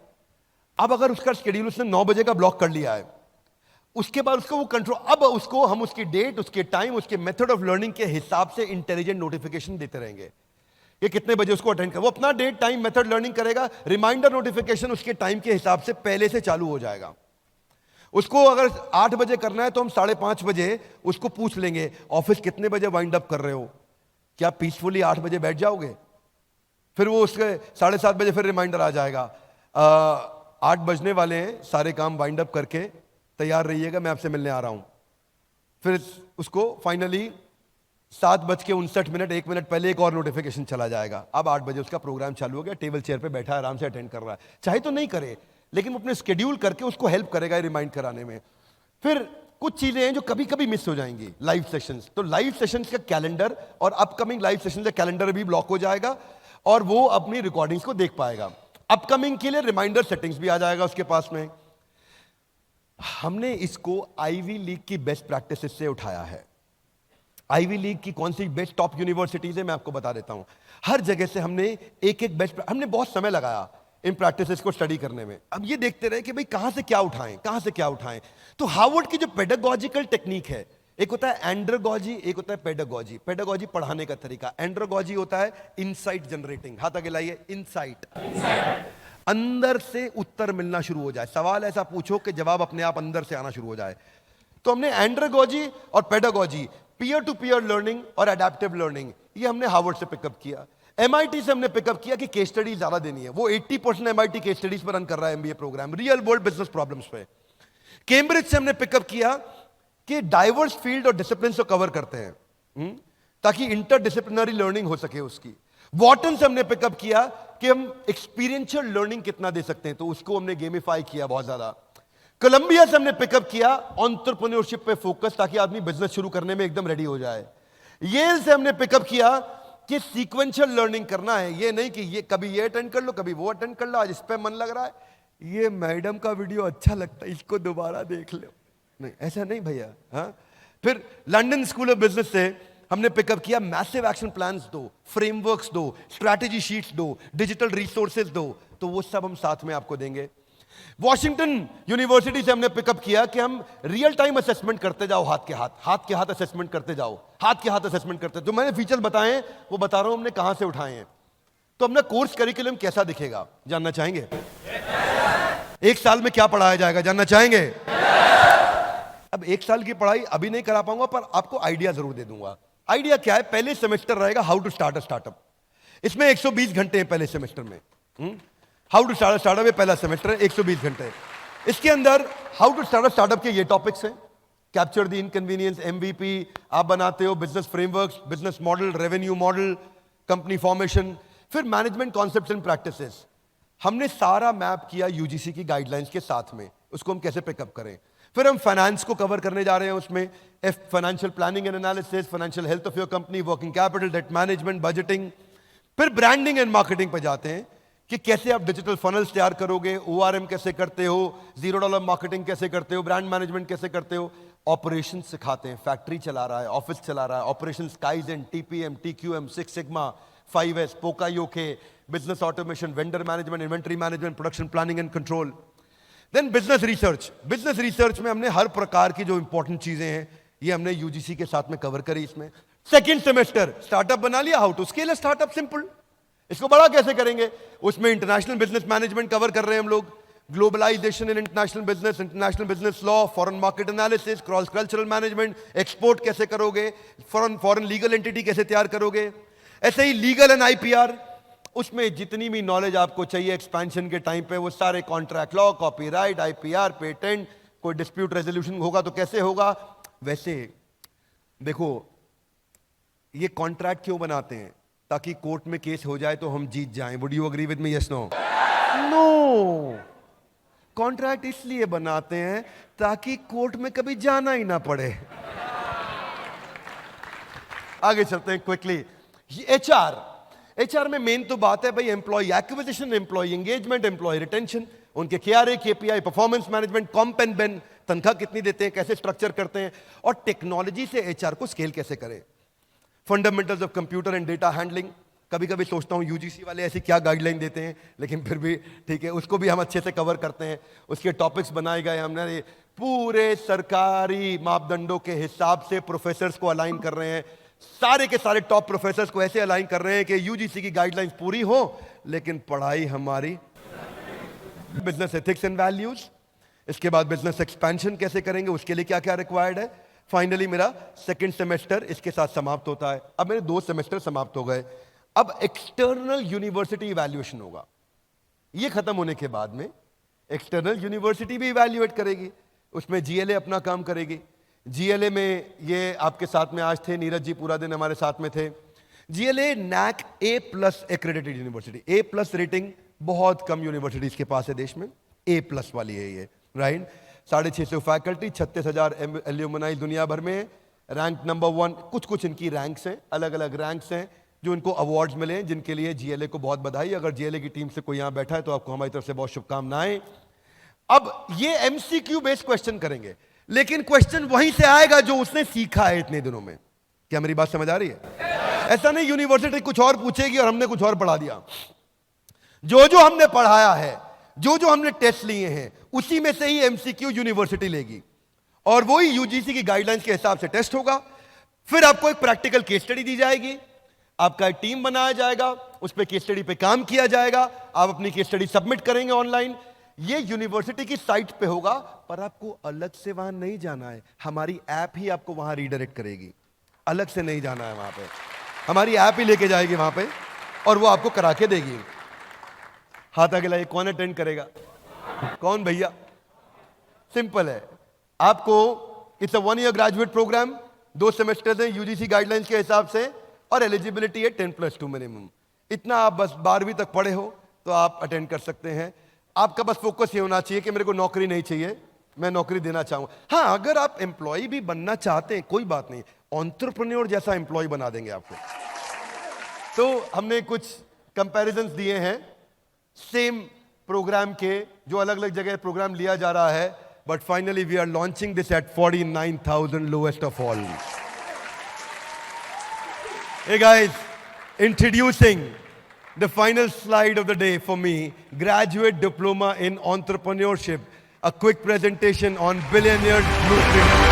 अब अगर उसका स्केड्यूल उसने 9 बजे का ब्लॉक कर लिया है, उसके बाद उसको वो कंट्रोल, अब उसको हम उसकी डेट, उसके टाइम, उसके मेथड ऑफ लर्निंग के हिसाब से इंटेलिजेंट नोटिफिकेशन देते रहेंगे कि कितने बजे उसको अटेंड कर। वो अपना डेट, टाइम, मेथड लर्निंग करेगा। रिमाइंडर नोटिफिकेशन उसके टाइम के हिसाब से पहले से चालू हो जाएगा। उसको अगर 8 बजे करना है तो हम 5:30 बजे उसको पूछ लेंगे, ऑफिस कितने बजे वाइंड अप कर रहे हो, क्या पीसफुली 8 बजे बैठ जाओगे? फिर वो उसके 7:30 बजे फिर रिमाइंडर आ जाएगा, 8 बजने वाले हैं, सारे काम वाइंड अप करके तैयार रहिएगा, मैं आपसे मिलने आ रहा हूं। फिर उसको फाइनली 7:59 1 मिनट पहले एक और नोटिफिकेशन चला जाएगा। अब 8 बजे उसका प्रोग्राम चालू हो गया, टेबल चेयर पे बैठा आराम से अटेंड कर रहा है। चाहे तो नहीं करे, लेकिन वो अपने स्केड्यूल करके उसको हेल्प करेगा रिमाइंड कराने में। फिर कुछ चीजें हैं जो कभी कभी मिस हो जाएंगी, लाइव सेशंस। तो लाइव सेशंस का कैलेंडर और अपकमिंग लाइव सेशंस का कैलेंडर भी ब्लॉक हो जाएगा और वो अपनी रिकॉर्डिंग्स को देख पाएगा। अपकमिंग के लिए रिमाइंडर सेटिंग्स भी आ जाएगा उसके पास में। हमने इसको आईवी लीग की बेस्ट प्रैक्टिसेस से उठाया है। आईवी लीग की कौन सी बेस्ट टॉप यूनिवर्सिटीज है मैं आपको बता देता हूं। हर जगह से हमने एक बेस्ट, हमने बहुत समय लगाया इन प्रैक्टिसेस को स्टडी करने में। अब ये देखते रहे कि भाई कहां से क्या उठाएं। तो हार्वर्ड की जो पेडागोजिकल टेक्निक है, एक होता है एंड्रोगॉजी, एक होता है पेडागोजी। पेडागोजी पढ़ाने का तरीका, एंड्रोगॉजी होता है इनसाइट जनरेटिंग। हाथ आगे लाइए, इनसाइट, अंदर से उत्तर मिलना शुरू हो जाए, सवाल ऐसा पूछो कि जवाब अपने आप अंदर से आना शुरू हो जाए। तो हमने एंड्रोगॉजी और pedagogy, peer to peer learning और एडेप्टिव लर्निंग, ये हमने हार्वर्ड से पिकअप किया। एमआईटी से हमने पिकअप किया कि केस स्टडी ज्यादा देनी है। वो 80% एमआईटी केस स्टडीज पर रन कर रहा है MBA program, real world business problems पे। कैम्ब्रिज से हमने पिकअप किया कि डाइवर्स फील्ड और डिसिप्लिन को कवर करते हैं ताकि इंटरडिसिप्लिनरी लर्निंग हो सके उसकी। वॉटन से हमने पिकअप किया कि हम एक्सपीरियंशियल लर्निंग कितना दे सकते हैं, तो उसको हमने गेमिफाई किया बहुत ज्यादा। कोलंबिया से हमने पिकअप किया एंटरप्रेन्योरशिप पे फोकस, ताकि आदमी बिजनेस शुरू करने में एकदम रेडी हो जाए। येल से हमने पिकअप किया कि सीक्वेंशियल लर्निंग करना है, ये नहीं कि ये कभी ये अटेंड कर लो कभी वो अटेंड कर लो, आज इस पे मन लग रहा है, ये मैडम का वीडियो अच्छा लगता है इसको दोबारा देख लो, नहीं ऐसा नहीं भैया। हाँ, फिर लंदन स्कूल ऑफ बिजनेस से हमने पिकअप किया मैसिव एक्शन प्लान्स दो, फ्रेमवर्क्स दो, स्ट्रैटेजी शीट्स दो, डिजिटल रिसोर्सेज दो, तो वो सब हम साथ में आपको देंगे। वॉशिंगटन यूनिवर्सिटी से हमने पिकअप किया कि हम रियल टाइम असेसमेंट करते जाओ, हाथ के हाथ असेसमेंट करते जाओ, हाथ के हाथ असेसमेंट करते। जो मैंने फीचर बताए वो बता रहा हूं हमने कहां से उठाए हैं। तो अपना कोर्स करिकुलम कैसा दिखेगा जानना चाहेंगे? 1 साल में क्या पढ़ाया जाएगा जानना चाहेंगे? अब 1 साल की पढ़ाई अभी नहीं करा पाऊंगा, पर आपको आइडिया जरूर दे दूंगा। आइडिया क्या है? पहले सेमेस्टर रहेगा how to start a startup. इसमें 120 घंटे हैं पहले सेमेस्टर में। हाउ टू स्टार्ट स्टार्टअप पहला सेमेस्टर है, 120 घंटे। इसके अंदर हाउ टू स्टार्ट स्टार्टअप के ये टॉपिक्स हैं कैप्चर द इनकन्वीनियंस, MVP आप बनाते हो, business frameworks, business model, revenue model, company formation, फिर मैनेजमेंट कॉन्सेप्ट्स एंड प्रैक्टिसेस। हमने सारा मैप किया यूजीसी की गाइडलाइंस के साथ में, उसको हम कैसे पिकअप करें। फिर हम फाइनेंस को कवर करने जा रहे हैं, उसमें financial planning and analysis, financial health of your company, working capital, debt management, budgeting. फिर ब्रांडिंग एंड मार्केटिंग पे जाते हैं कि कैसे आप डिजिटल फनल्स तैयार करोगे, ORM कैसे करते हो, $0 मार्केटिंग कैसे करते हो, ब्रांड मैनेजमेंट कैसे करते हो। ऑपरेशन सिखाते हैं, फैक्ट्री चला रहा है, ऑफिस चला रहा है, operation kaizen, TPM, TQM, 6 sigma, 5S, poka yoke, business automation, vendor management, inventory management, production planning and control. Then business research. Business research में हमने हर प्रकार की जो इंपॉर्टेंट चीजें हैं ये हमने यूजीसी के साथ में कवर करी। इसमें सेकंड सेमेस्टर स्टार्टअप बना लिया, how to scale a startup, simple. इसको बड़ा कैसे करेंगे, उसमें इंटरनेशनल बिजनेस मैनेजमेंट कवर कर रहे हैं हम लोग, globalisation in international business law, foreign market analysis, cross cultural management, export कैसे करोगे, फॉरेन लीगल एंटिटी कैसे तैयार करोगे। ऐसे ही लीगल एंड IPR, उसमें जितनी भी नॉलेज आपको चाहिए एक्सपेंशन के टाइम पे, वो सारे contract law, copyright, IPR, patent, कोई डिस्प्यूट रेजोल्यूशन होगा तो कैसे होगा। वैसे देखो ये कॉन्ट्रैक्ट क्यों बनाते हैं, ताकि कोर्ट में केस हो जाए तो हम जीत जाएं। Would you agree with me, yes no? No, contract इसलिए बनाते हैं ताकि कोर्ट में कभी जाना ही ना पड़े। आगे चलते हैं क्विकली। HR में मेन तो बात है भाई employee acquisition, employee engagement, employee retention, उनके KRA, KPI, performance management, comp and ben, तनख्वाह कितनी देते हैं, कैसे स्ट्रक्चर करते हैं, और टेक्नोलॉजी से HR को स्केल कैसे करें। Fundamentals of computer and data handling, कभी कभी सोचता हूं यूजीसी वाले ऐसी क्या गाइडलाइन देते हैं, लेकिन फिर भी ठीक है, उसको भी हम अच्छे से कवर करते हैं। उसके टॉपिक्स बनाए गए हमने, पूरे सरकारी मापदंडों के हिसाब से प्रोफेसर्स को अलाइन कर रहे हैं, सारे के सारे टॉप प्रोफेसर्स को ऐसे अलाइन कर रहे हैं कि यूजीसी की गाइडलाइंस पूरी हो लेकिन पढ़ाई हमारी। बिजनेस एथिक्स एंड वैल्यूज, इसके बाद बिजनेस एक्सपेंशन कैसे करेंगे, उसके लिए क्या क्या रिक्वायर्ड है। फाइनली मेरा सेकंड सेमेस्टर इसके साथ समाप्त होता है। अब मेरे 2 सेमेस्टर समाप्त हो गए। अब एक्सटर्नल यूनिवर्सिटी इवैल्यूएशन होगा। ये खत्म होने के बाद में एक्सटर्नल यूनिवर्सिटी भी इवैल्यूएट करेगी, उसमें GLA अपना काम करेगी। GLA में ये आपके साथ में आज थे, नीरज जी पूरा दिन हमारे साथ में थे। GLA NAC A+ accredited university, A+ rating बहुत कम यूनिवर्सिटीज के पास है देश में, A+ वाली है ये, राइट। 650 फैकल्टी, 36,000 एल्यूमनाई दुनिया भर में, रैंक नंबर 1। कुछ इनकी रैंक्स हैं, अलग अलग रैंक्स हैं जो इनको अवार्ड्स मिले हैं, जिनके लिए GLA को बहुत बधाई। अगर GLA की टीम से कोई यहां बैठा है तो आपको हमारी तरफ से बहुत शुभकामनाएं। अब ये MCQ बेस्ड क्वेश्चन करेंगे, लेकिन क्वेश्चन वहीं से आएगा जो उसने सीखा है इतने दिनों में। क्या मेरी बात समझ आ रही है? ऐसा नहीं यूनिवर्सिटी कुछ और पूछेगी और हमने कुछ और पढ़ा दिया। जो हमने पढ़ाया है, जो हमने टेस्ट लिए हैं, उसी में से ही MCQ यूनिवर्सिटी लेगी और वही यूजीसी की गाइडलाइंस के हिसाब से टेस्ट होगा। फिर आपको एक प्रैक्टिकल केस स्टडी दी जाएगी, आपका एक टीम बनाया जाएगा, उस पर केस स्टडी पे काम किया जाएगा, आप अपनी केस स्टडी सबमिट करेंगे ऑनलाइन। ये यूनिवर्सिटी की साइट पे होगा, पर आपको अलग से वहां नहीं जाना है, हमारी ऐप ही आपको वहां रीडायरेक्ट करेगी। अलग से नहीं जाना है वहां पे, हमारी ऐप ही लेके जाएगी वहां पे और वो आपको करा के देगी। हाथ आगे लाइए, कौन अटेंड करेगा? कौन भैया? सिंपल है, आपको it's a 1 year graduate programme, 2 semesters हैं यूजीसी गाइडलाइंस के हिसाब से, और एलिजिबिलिटी है 10+2 मिनिमम। इतना आप बस 12वीं तक पढ़े हो तो आप अटेंड कर सकते हैं। आपका बस फोकस ये होना चाहिए कि मेरे को नौकरी नहीं चाहिए, मैं नौकरी देना चाहूंगा। हाँ, अगर आप एम्प्लॉय भी बनना चाहते हैं कोई बात नहीं, एंटरप्रेन्योर जैसा एम्प्लॉय बना देंगे आपको। तो हमने कुछ कंपैरिजंस दिए हैं सेम प्रोग्राम के, जो अलग अलग जगह प्रोग्राम लिया जा रहा है, but finally we are launching this at 49,000 lowest of all. Hey guys, introducing the final slide of the day for me, Graduate Diploma in Entrepreneurship, a quick presentation on Billionaires Blueprint.